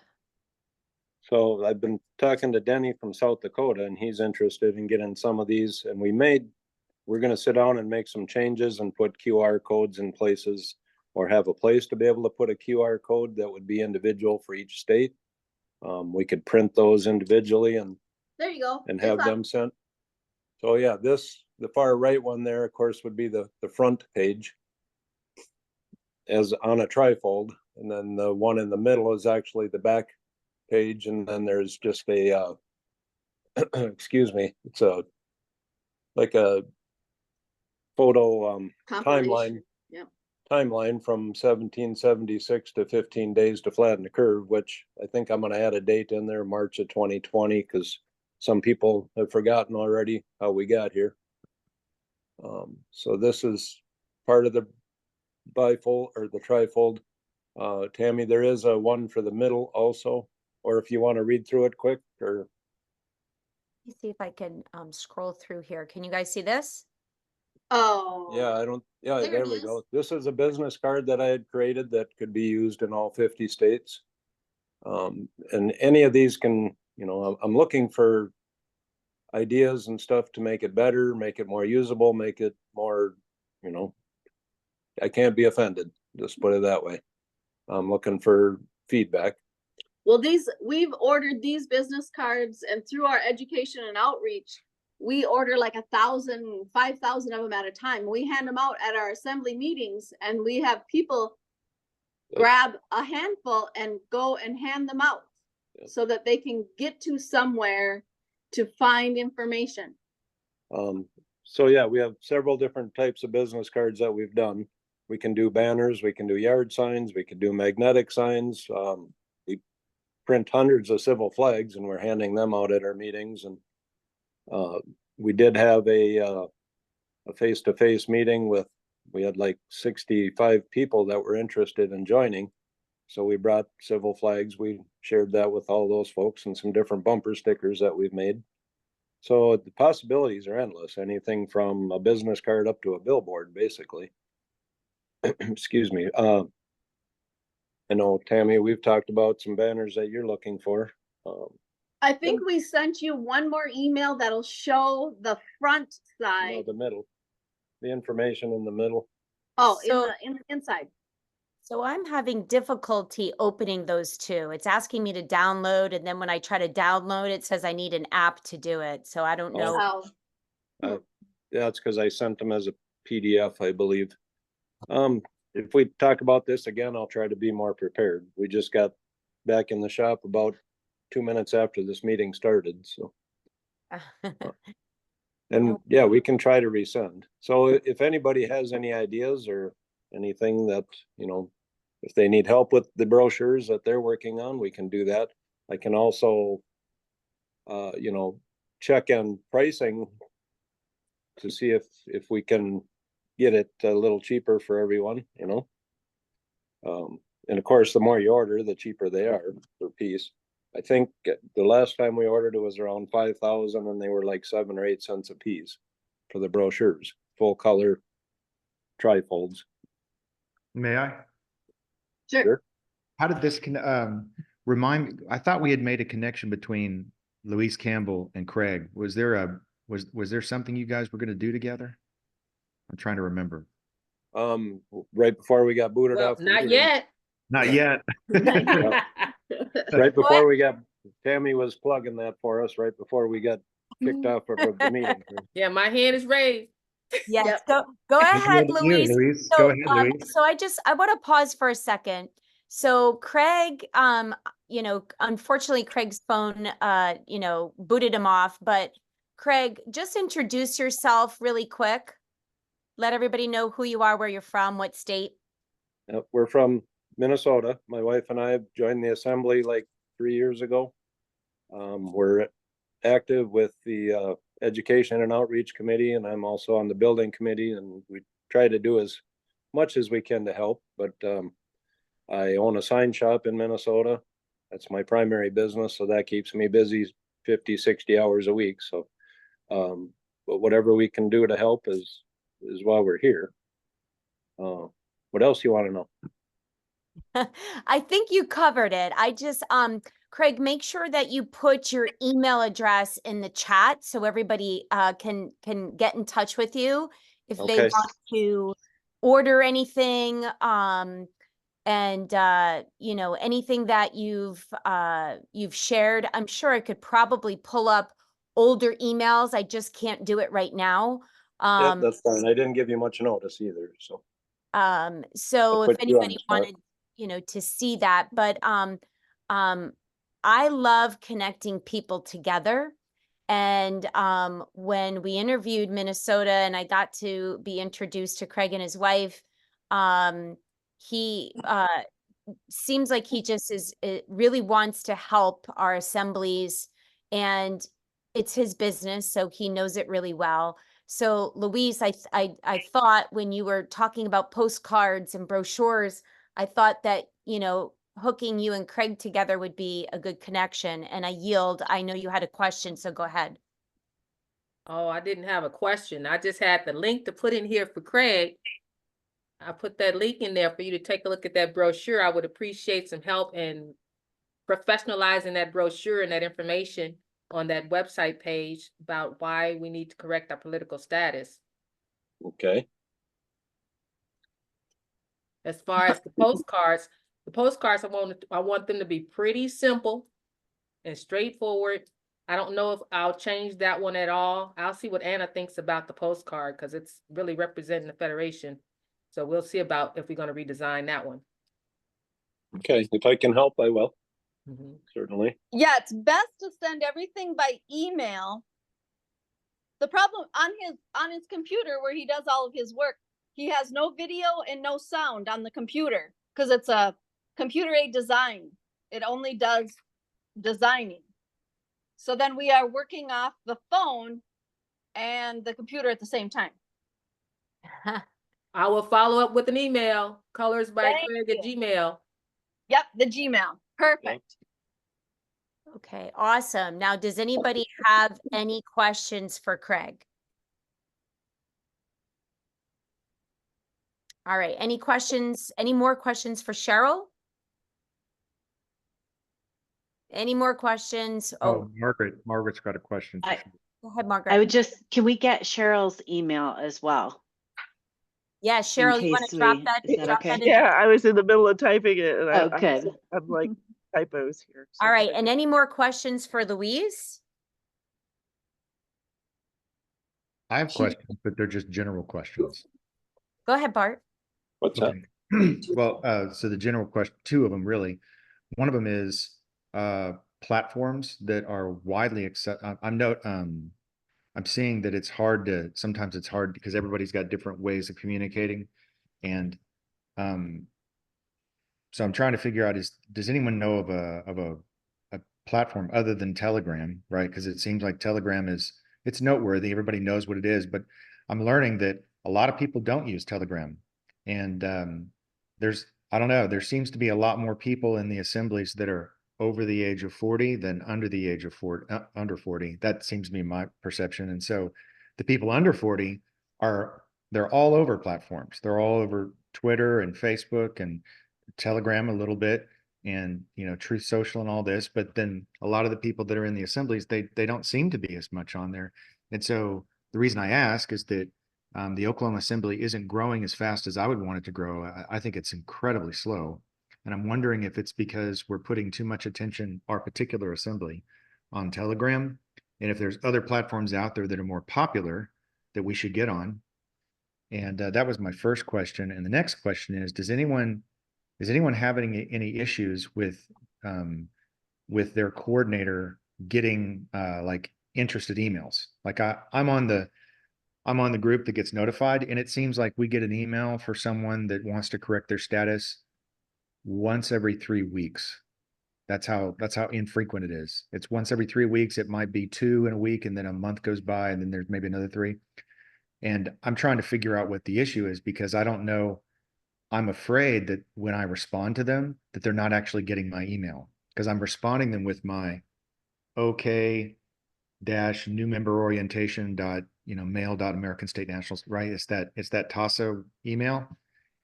Speaker 11: So I've been talking to Denny from South Dakota, and he's interested in getting some of these, and we're going to sit down and make some changes and put QR codes in places, or have a place to be able to put a QR code that would be individual for each state. We could print those individually and
Speaker 13: there you go,
Speaker 11: and have them sent. So yeah, the far right one there, of course, would be the front page as on a trifold, and then the one in the middle is actually the back page, and then there's just a excuse me, it's like a photo timeline.
Speaker 13: Yep.
Speaker 11: Timeline from 1776 to 15 days to flatten the curve, which I think I'm going to add a date in there, March of 2020, because some people have forgotten already how we got here. So this is part of the bifold or the trifold. Tammy, there is a one for the middle also, or if you want to read through it quick, or.
Speaker 1: Let me see if I can scroll through here. Can you guys see this?
Speaker 13: Oh.
Speaker 11: Yeah, there we go. This is a business card that I had created that could be used in all 50 states. And any of these can, I'm looking for ideas and stuff to make it better, make it more usable, make it more, I can't be offended, just put it that way. I'm looking for feedback.
Speaker 13: Well, we've ordered these business cards, and through our education and outreach, we order like 1,000, 5,000 of them at a time. We hand them out at our assembly meetings, and we have people grab a handful and go and hand them out so that they can get to somewhere to find information.
Speaker 11: So yeah, we have several different types of business cards that we've done. We can do banners, we can do yard signs, we can do magnetic signs. We print hundreds of civil flags, and we're handing them out at our meetings. And we did have a face-to-face meeting we had like 65 people that were interested in joining. So we brought civil flags. We shared that with all those folks, and some different bumper stickers that we've made. So the possibilities are endless, anything from a business card up to a billboard, basically. Excuse me. I know, Tammy, we've talked about some banners that you're looking for.
Speaker 13: I think we sent you one more email that'll show the front side.
Speaker 11: No, the middle. the information in the middle.
Speaker 13: Oh,
Speaker 1: So-
Speaker 13: in the inside.
Speaker 1: So I'm having difficulty opening those two. It's asking me to download, and then when I try to download, it says I need an app to do it. So I don't know.
Speaker 13: Oh,
Speaker 11: Yeah, it's because I sent them as a PDF, I believe. If we talk about this again, I'll try to be more prepared. We just got back in the shop about 2 minutes after this meeting started, so. And yeah, we can try to resend. So if anybody has any ideas or anything that, you know, if they need help with the brochures that they're working on, we can do that. I can also, you know, check on pricing to see if we can get it a little cheaper for everyone, you know. And of course, the more you order, the cheaper they are per piece. I think the last time we ordered it was around 5,000 and they were like 7 or 8 cents a piece for the brochures, full color trifolds.
Speaker 3: May I?
Speaker 13: sure.
Speaker 3: How did this remind, I thought we had made a connection between Louise Campbell and Craig. Was there was there something you guys were going to do together? I'm trying to remember.
Speaker 11: Right before we got booted
Speaker 7: Well,
Speaker 11: off. the
Speaker 7: not
Speaker 11: meeting.
Speaker 7: yet.
Speaker 3: Not yet.
Speaker 11: Right before we got, Tammy was plugging that for us right before we got kicked off of the meeting.
Speaker 7: Yeah, my hand is raised.
Speaker 1: Yes,
Speaker 13: Yep.
Speaker 1: go ahead,
Speaker 3: Here,
Speaker 1: Louise.
Speaker 3: Louise.
Speaker 1: So,
Speaker 3: Go ahead, Louise.
Speaker 1: so I want to pause for a second. So Craig, you know, unfortunately Craig's phone, you know, booted him off, but Craig, just introduce yourself really quick. Let everybody know who you are, where you're from, what state.
Speaker 11: We're from Minnesota. My wife and I joined the assembly like 3 years ago. We're active with the Education and Outreach Committee, and I'm also on the Building Committee, and we try to do as much as we can to help. But I own a sign shop in Minnesota. That's my primary business, so that keeps me busy 50, 60 hours a week. So, but whatever we can do to help is why we're here. What else you want to know?
Speaker 1: I think you covered it. I just, Craig, make sure that you put your email address in the chat so everybody can get in touch with you if they
Speaker 11: Okay.
Speaker 1: want to order anything, and you know, anything that you've shared. I'm sure I could probably pull up older emails. I just can't do it right now.
Speaker 11: Yeah, that's fine. I didn't give you much notice either, so.
Speaker 1: So
Speaker 11: I
Speaker 1: if
Speaker 11: put you on
Speaker 1: anybody
Speaker 11: the spot.
Speaker 1: wanted, you know, to see that, but I love connecting people together. And when we interviewed Minnesota and I got to be introduced to Craig and his wife, he seems like he just really wants to help our assemblies, and it's his business, so he knows it really well. So Luis, I thought when you were talking about postcards and brochures, I thought that, you know, hooking you and Craig together would be a good connection, and I yield. I know you had a question, so go ahead.
Speaker 7: Oh, I didn't have a question. I just had the link to put in here for Craig. I put that link in there for you to take a look at that brochure. I would appreciate some help in professionalizing that brochure and that information on that website page about why we need to correct our political status.
Speaker 11: Okay.
Speaker 7: As far as the postcards, I want them to be pretty simple and straightforward. I don't know if I'll change that one at all. I'll see what Anna thinks about the postcard because it's really representing the Federation. So we'll see about if we're going to redesign that one.
Speaker 11: Okay, if I can help, I will.
Speaker 7: Mm-hmm.
Speaker 11: Certainly.
Speaker 13: Yeah, it's best to send everything by email. The problem on his computer where he does all of his work, he has no video and no sound on the computer because it's a computer aided design. It only does designing. So then we are working off the phone and the computer at the same time.
Speaker 7: I will follow up with an email, colorsbycraig@gmail.com.
Speaker 13: Yep, the Gmail. Perfect.
Speaker 1: Okay, awesome. Now, does anybody have any questions for Craig? All right, any questions? Any more questions for Cheryl? Any more questions?
Speaker 3: Oh, Margaret's got a question.
Speaker 4: I-
Speaker 1: Go ahead, Margaret.
Speaker 4: I would just, can we get Cheryl's email as well?
Speaker 1: Yeah, Cheryl, you want
Speaker 4: case
Speaker 1: to drop
Speaker 4: we,
Speaker 1: that?
Speaker 4: is that
Speaker 1: Drop
Speaker 4: okay?
Speaker 1: that in.
Speaker 12: Yeah, I was in the middle of typing it and
Speaker 4: Oh,
Speaker 12: I
Speaker 4: good.
Speaker 12: I'm like typos here.
Speaker 1: All right, and any more questions for Louise?
Speaker 3: I have questions, but they're just general questions.
Speaker 1: Go ahead, Bart.
Speaker 11: What's that?
Speaker 3: Well, so the general question, two of them really. One of them is platforms that are widely accepted. I'm seeing that sometimes it's hard because everybody's got different ways of communicating. And so I'm trying to figure out does anyone know of a platform other than Telegram, right? Because it seems like Telegram it's noteworthy. Everybody knows what it is, but I'm learning that a lot of people don't use Telegram. And I don't know, there seems to be a lot more people in the assemblies that are over the age of 40 than under the age of 40, under 40. That seems to be my perception. And so the people under 40 they're all over platforms. They're all over Twitter and Facebook and Telegram a little bit, and Truth Social and all this. But then a lot of the people that are in the assemblies, they don't seem to be as much on there. And so the reason I ask is that the Oklahoma Assembly isn't growing as fast as I would want it to grow. I think it's incredibly slow. And I'm wondering if it's because we're putting too much attention, our particular assembly, on Telegram, and if there's other platforms out there that are more popular that we should get on. And that was my first question. And the next question is anyone having any issues with their coordinator getting like interested emails? Like I'm on the group that gets notified, and it seems like we get an email for someone that wants to correct their status once every 3 weeks. That's how infrequent it is. It's once every 3 weeks. It might be 2 in a week, and then a month goes by, and then there's maybe another 3. And I'm trying to figure out what the issue is, because I don't know. I'm afraid that when I respond to them, that they're not actually getting my email, because I'm responding them with my OK dash new member orientation dot mail dot American State Nationals, right? It's that TASA email.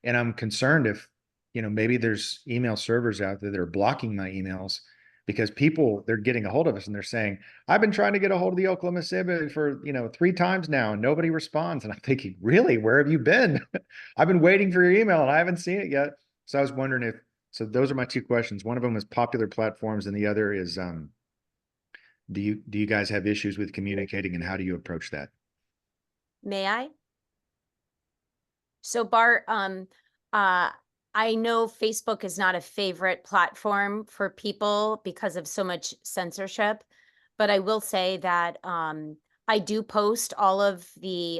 Speaker 3: And I'm concerned if maybe there's email servers out there that are blocking my emails, because they're getting a hold of us and they're saying, I've been trying to get a hold of the Oklahoma Assembly for 3 times now and nobody responds. And I'm thinking, really, where have you been? I've been waiting for your email and I haven't seen it yet. So I was wondering so those are my 2 questions. One of them is popular platforms, and the other is do you guys have issues with communicating, and how do you approach that?
Speaker 1: May I? So Bart, I know Facebook is not a favorite platform for people because of so much censorship, but I will say that I do post all of the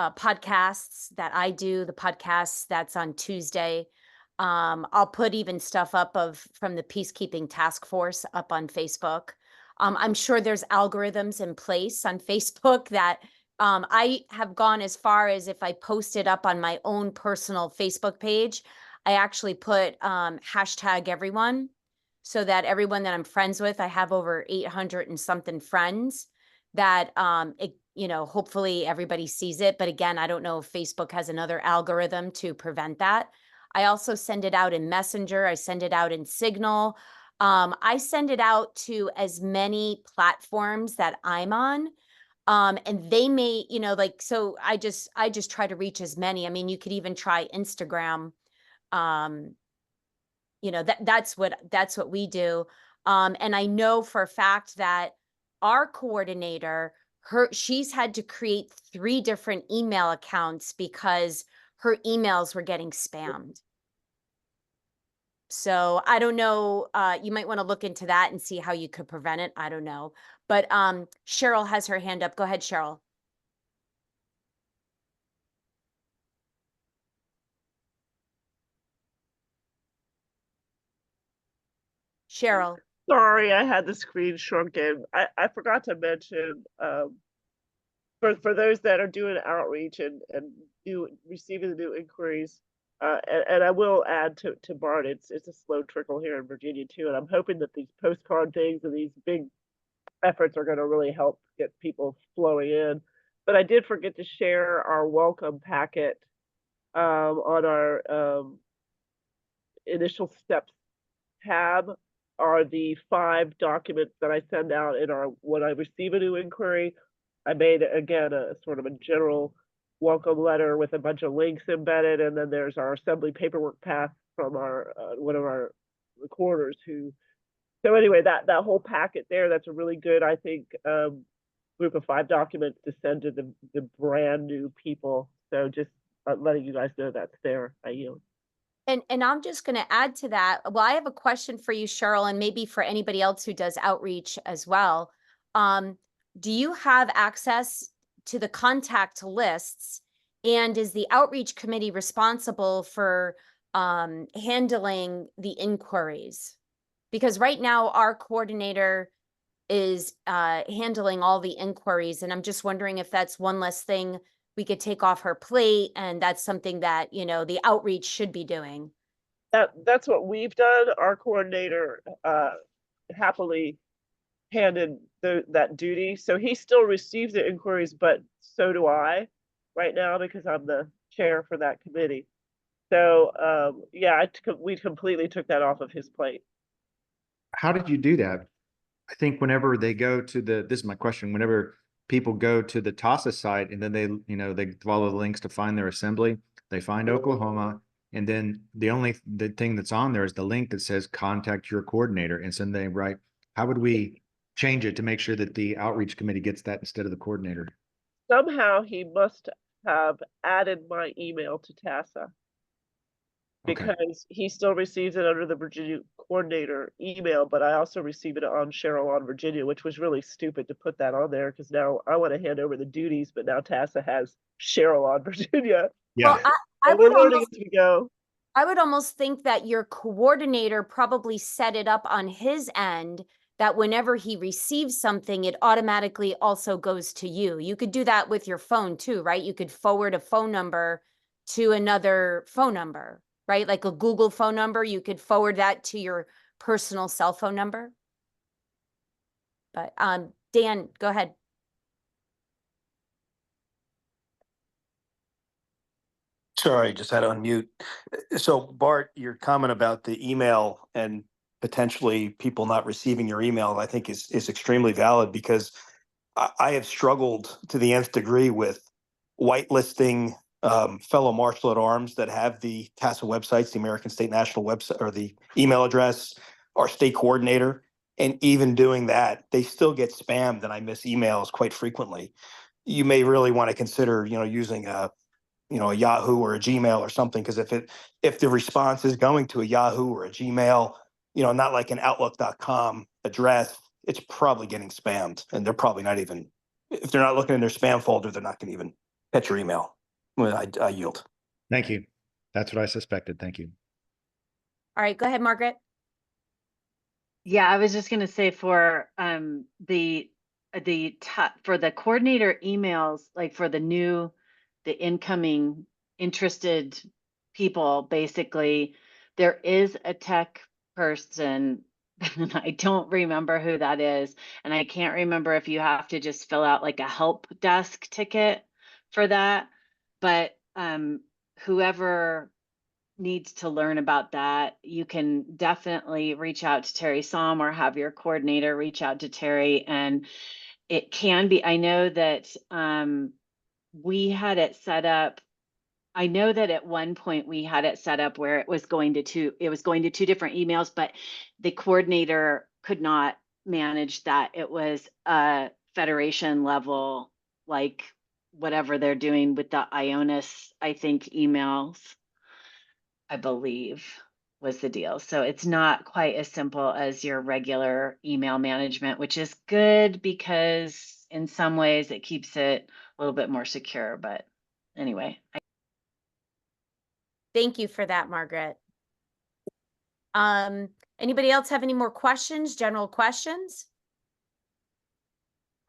Speaker 1: podcasts that I do, the podcasts that's on Tuesday. I'll put even stuff up from the Peacekeeping Task Force up on Facebook. I'm sure there's algorithms in place on Facebook that I have gone as far as, if I post it up on my own personal Facebook page, I actually put hashtag everyone, so that everyone that I'm friends with, I have over 800 and something friends, that hopefully everybody sees it. But again, I don't know if Facebook has another algorithm to prevent that. I also send it out in Messenger. I send it out in Signal. I send it out to as many platforms that I'm on. And they may, so I just try to reach as many. I mean, you could even try Instagram. That's what we do. And I know for a fact that our coordinator, she's had to create 3 different email accounts because her emails were getting spammed. So I don't know, you might want to look into that and see how you could prevent it. I don't know. But Cheryl has her hand up. Go ahead, Cheryl. Cheryl.
Speaker 12: Sorry, I had the screen shrunken. I forgot to mention, for those that are doing outreach and receiving the new inquiries, and I will add to Bart, it's a slow trickle here in Virginia too, and I'm hoping that these postcard things and these big efforts are going to really help get people flowing in. But I did forget to share our welcome packet on our initial steps tab. Are the 5 documents that I send out when I receive a new inquiry. I made, again, a sort of a general welcome letter with a bunch of links embedded, and then there's our assembly paperwork path from our one of our recorders who. So anyway, that whole packet there, that's a really good, I think, group of 5 documents to send to the brand new people. So just letting you guys know that's there. I yield.
Speaker 1: And I'm just going to add to that. Well, I have a question for you, Cheryl, and maybe for anybody else who does outreach as well. Do you have access to the contact lists? And is the outreach committee responsible for handling the inquiries? Because right now our coordinator is handling all the inquiries, and I'm just wondering if that's one less thing we could take off her plate, and that's something that, you know, the outreach should be doing.
Speaker 12: That's what we've done. Our coordinator happily handed that duty. So he still receives the inquiries, but so do I right now because I'm the chair for that committee. So yeah, we completely took that off of his plate.
Speaker 3: How did you do that? I think whenever they go to this is my question, whenever people go to the TASA site and then they follow the links to find their assembly, they find Oklahoma, and then the thing that's on there is the link that says contact your coordinator. And so they write, how would we change it to make sure that the outreach committee gets that instead of the coordinator?
Speaker 12: Somehow he must have added my email to TASA. Because he still receives it under the Virginia coordinator email, but I also receive it on Cheryl on Virginia, which was really stupid to put that on there because now I want to hand over the duties, but now TASA has Cheryl on Virginia.
Speaker 3: Yeah.
Speaker 1: Well, I
Speaker 12: we're
Speaker 1: would
Speaker 12: learning
Speaker 1: almost,
Speaker 12: as we go.
Speaker 1: I would almost think that your coordinator probably set it up on his end that whenever he receives something, it automatically also goes to you. You could do that with your phone too, right? You could forward a phone number to another phone number, right? Like a Google phone number, you could forward that to your personal cell phone number. But Dan, go ahead.
Speaker 14: Sorry, just had to unmute. So Bart, your comment about the email and potentially people not receiving your email, I think is extremely valid because I have struggled to the nth degree with whitelisting fellow marshal at arms that have the TASA websites, the American State National website, or the email address, our state coordinator. And even doing that, they still get spammed and I miss emails quite frequently. You may really want to consider, using a Yahoo or a Gmail or something, because if the response is going to a Yahoo or a Gmail, not like an Outlook.com address, it's probably getting spammed, and they're probably not even, if they're not looking in their spam folder, they're not going to even catch your email. Well, I yield.
Speaker 3: Thank you. That's what I suspected. Thank you.
Speaker 1: All right, go ahead, Margaret.
Speaker 4: Yeah, I was just going to say for the coordinator emails, like for the incoming interested people, basically, there is a tech person, and I don't remember who that is. And I can't remember if you have to just fill out like a help desk ticket for that. But whoever needs to learn about that, you can definitely reach out to Terry Somm or have your coordinator reach out to Terry. And it can be, I know that we had it set up. I know that at one point we had it set up where it was going to two different emails, but the coordinator could not manage that. It was a federation level, like whatever they're doing with the IONUS, I think, emails, I believe was the deal. So it's not quite as simple as your regular email management, which is good because in some ways it keeps it a little bit more secure. But anyway.
Speaker 1: Thank you for that, Margaret. Anybody else have any more questions, general questions?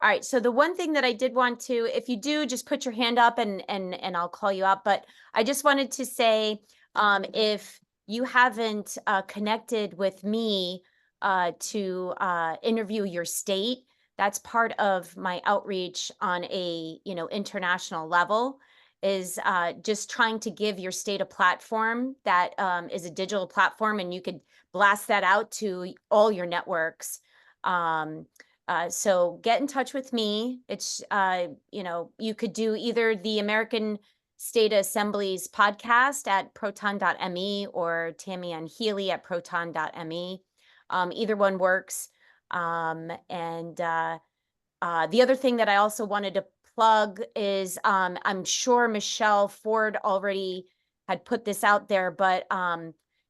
Speaker 1: All right, so the one thing that I did want to, if you do, just put your hand up and I'll call you up. But I just wanted to say, if you haven't connected with me to interview your state, that's part of my outreach on a international level, is just trying to give your state a platform that is a digital platform, and you could blast that out to all your networks. So get in touch with me. It's, you know, you could do either the American State Assembly's podcast at proton.me or Tammy Ann Healy at proton.me. Either one works. The other thing that I also wanted to plug is, I'm sure Michelle Ford already had put this out there, but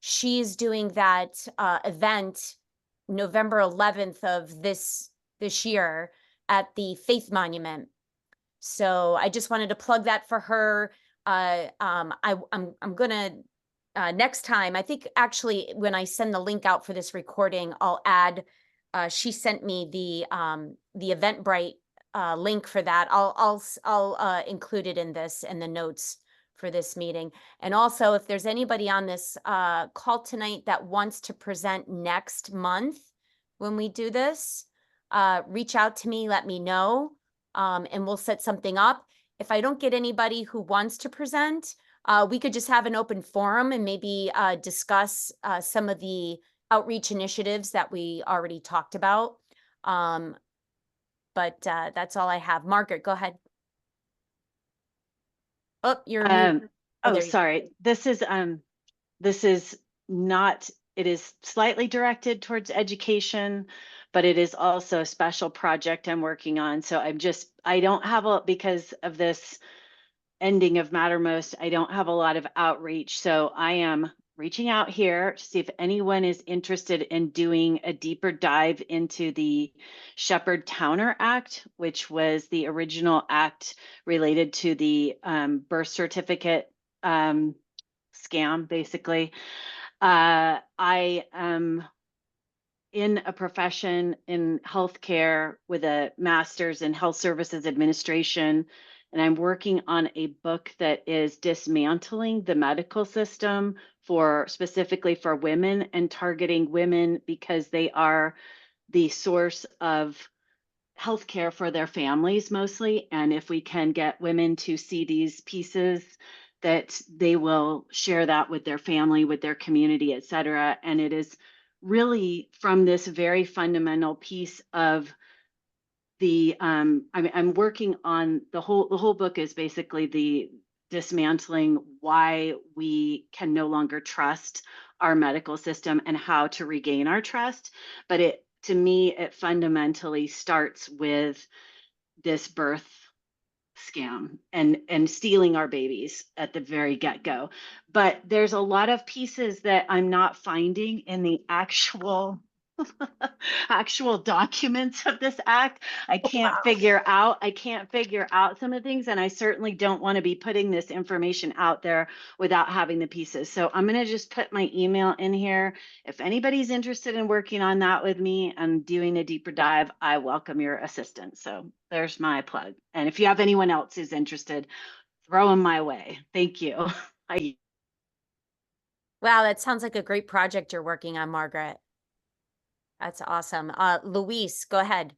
Speaker 1: she's doing that event November 11th of this year at the Faith Monument. So I just wanted to plug that for her. I'm gonna next time, I think actually when I send the link out for this recording, I'll add. She sent me the Eventbrite link for that. I'll include it in the notes for this meeting. And also, if there's anybody on this call tonight that wants to present next month when we do this, reach out to me, let me know, and we'll set something up. If I don't get anybody who wants to present, we could just have an open forum and maybe discuss some of the outreach initiatives that we already talked about. But that's all I have. Margaret, go ahead. Oh, you're muted.
Speaker 4: Oh,
Speaker 1: there you go.
Speaker 4: sorry. This is not, it is slightly directed towards education, but it is also a special project I'm working on. So I don't have because of this ending of Mattermost, I don't have a lot of outreach. So I am reaching out here to see if anyone is interested in doing a deeper dive into the Shepherd Towner Act, which was the original act related to the birth certificate scam, basically. I am in a profession in healthcare with a master's in health services administration. And I'm working on a book that is dismantling the medical system specifically for women and targeting women because they are the source of healthcare for their families mostly. And if we can get women to see these pieces, that they will share that with their family, with their community, et cetera. And it is really from this very fundamental piece of I'm working on the whole book is basically the dismantling why we can no longer trust our medical system and how to regain our trust. But to me, it fundamentally starts with this birth scam and stealing our babies at the very get-go. But there's a lot of pieces that I'm not finding in the actual documents of this act. I can't figure out some of the things, and I certainly don't want to be putting this information out there without having the pieces. So I'm going to just put my email in here. If anybody's interested in working on that with me and doing a deeper dive, I welcome your assistance. So there's my plug. And if you have anyone else who's interested, throw them my way. Thank you.
Speaker 1: Wow, that sounds like a great project you're working on, Margaret. That's awesome. Luis, go ahead.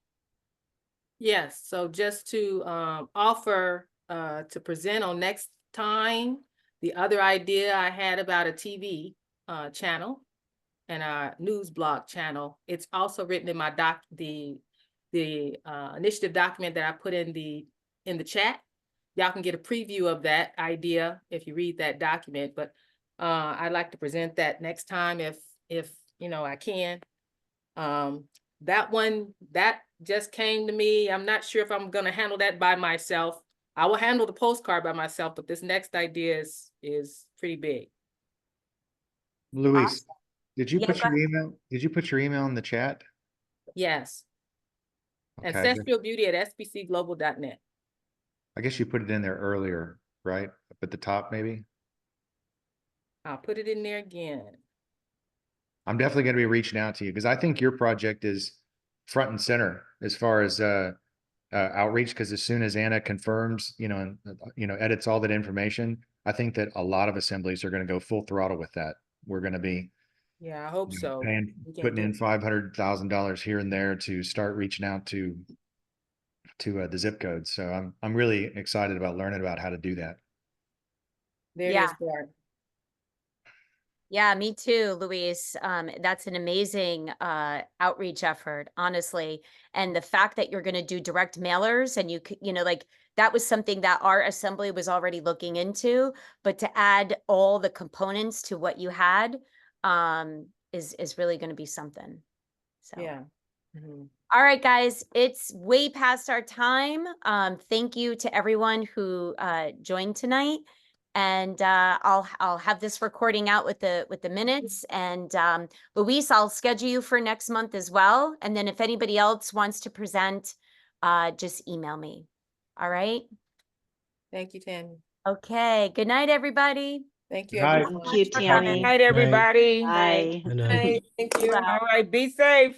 Speaker 7: Yes, so just to offer to present on next time, the other idea I had about a TV channel and a news blog channel. It's also written in my the initiative document that I put in the chat. Y'all can get a preview of that idea if you read that document. But I'd like to present that next time if you know I can. That one that just came to me. I'm not sure if I'm going to handle that by myself. I will handle the postcard by myself, but this next idea is pretty big.
Speaker 3: Luis,
Speaker 1: Awesome.
Speaker 3: did you
Speaker 1: Yeah,
Speaker 3: put
Speaker 1: go
Speaker 3: your email? Did you put your email in the chat?
Speaker 7: Yes.
Speaker 3: Okay,
Speaker 7: Ancestral Beauty at sbcglobal.net.
Speaker 3: I guess you put it in there earlier, right? Up at the top, maybe.
Speaker 7: I'll put it in there again.
Speaker 3: I'm definitely going to be reaching out to you because I think your project is front and center as far as outreach. Because as soon as Anna confirms, and edits all that information, I think that a lot of assemblies are going to go full throttle with that. We're going to be,
Speaker 7: Yeah, I hope so.
Speaker 3: putting in $500,000 here and there to start reaching out to the zip codes. So I'm really excited about learning about how to do that.
Speaker 7: There it
Speaker 1: Yeah.
Speaker 7: is, Bart.
Speaker 1: Yeah, me too, Luis. That's an amazing outreach effort, honestly. And the fact that you're going to do direct mailers and you know, like that was something that our assembly was already looking into, but to add all the components to what you had is really going to be something. So.
Speaker 7: Yeah. Mhm.
Speaker 1: All right, guys, it's way past our time. Thank you to everyone who joined tonight. And I'll have this recording out with the minutes. And Luis, I'll schedule you for next month as well. And then if anybody else wants to present, just email me. All right.
Speaker 7: Thank you, Tammy.
Speaker 1: Okay. Good night, everybody.
Speaker 7: Thank you,
Speaker 3: Good night.
Speaker 7: everyone.
Speaker 4: Thank you,
Speaker 1: for
Speaker 9: Good
Speaker 1: coming.
Speaker 4: Tammy.
Speaker 9: night, everybody.
Speaker 4: Bye.
Speaker 8: Good night.
Speaker 7: Bye. Thank you.
Speaker 1: Well.
Speaker 9: All right, be safe.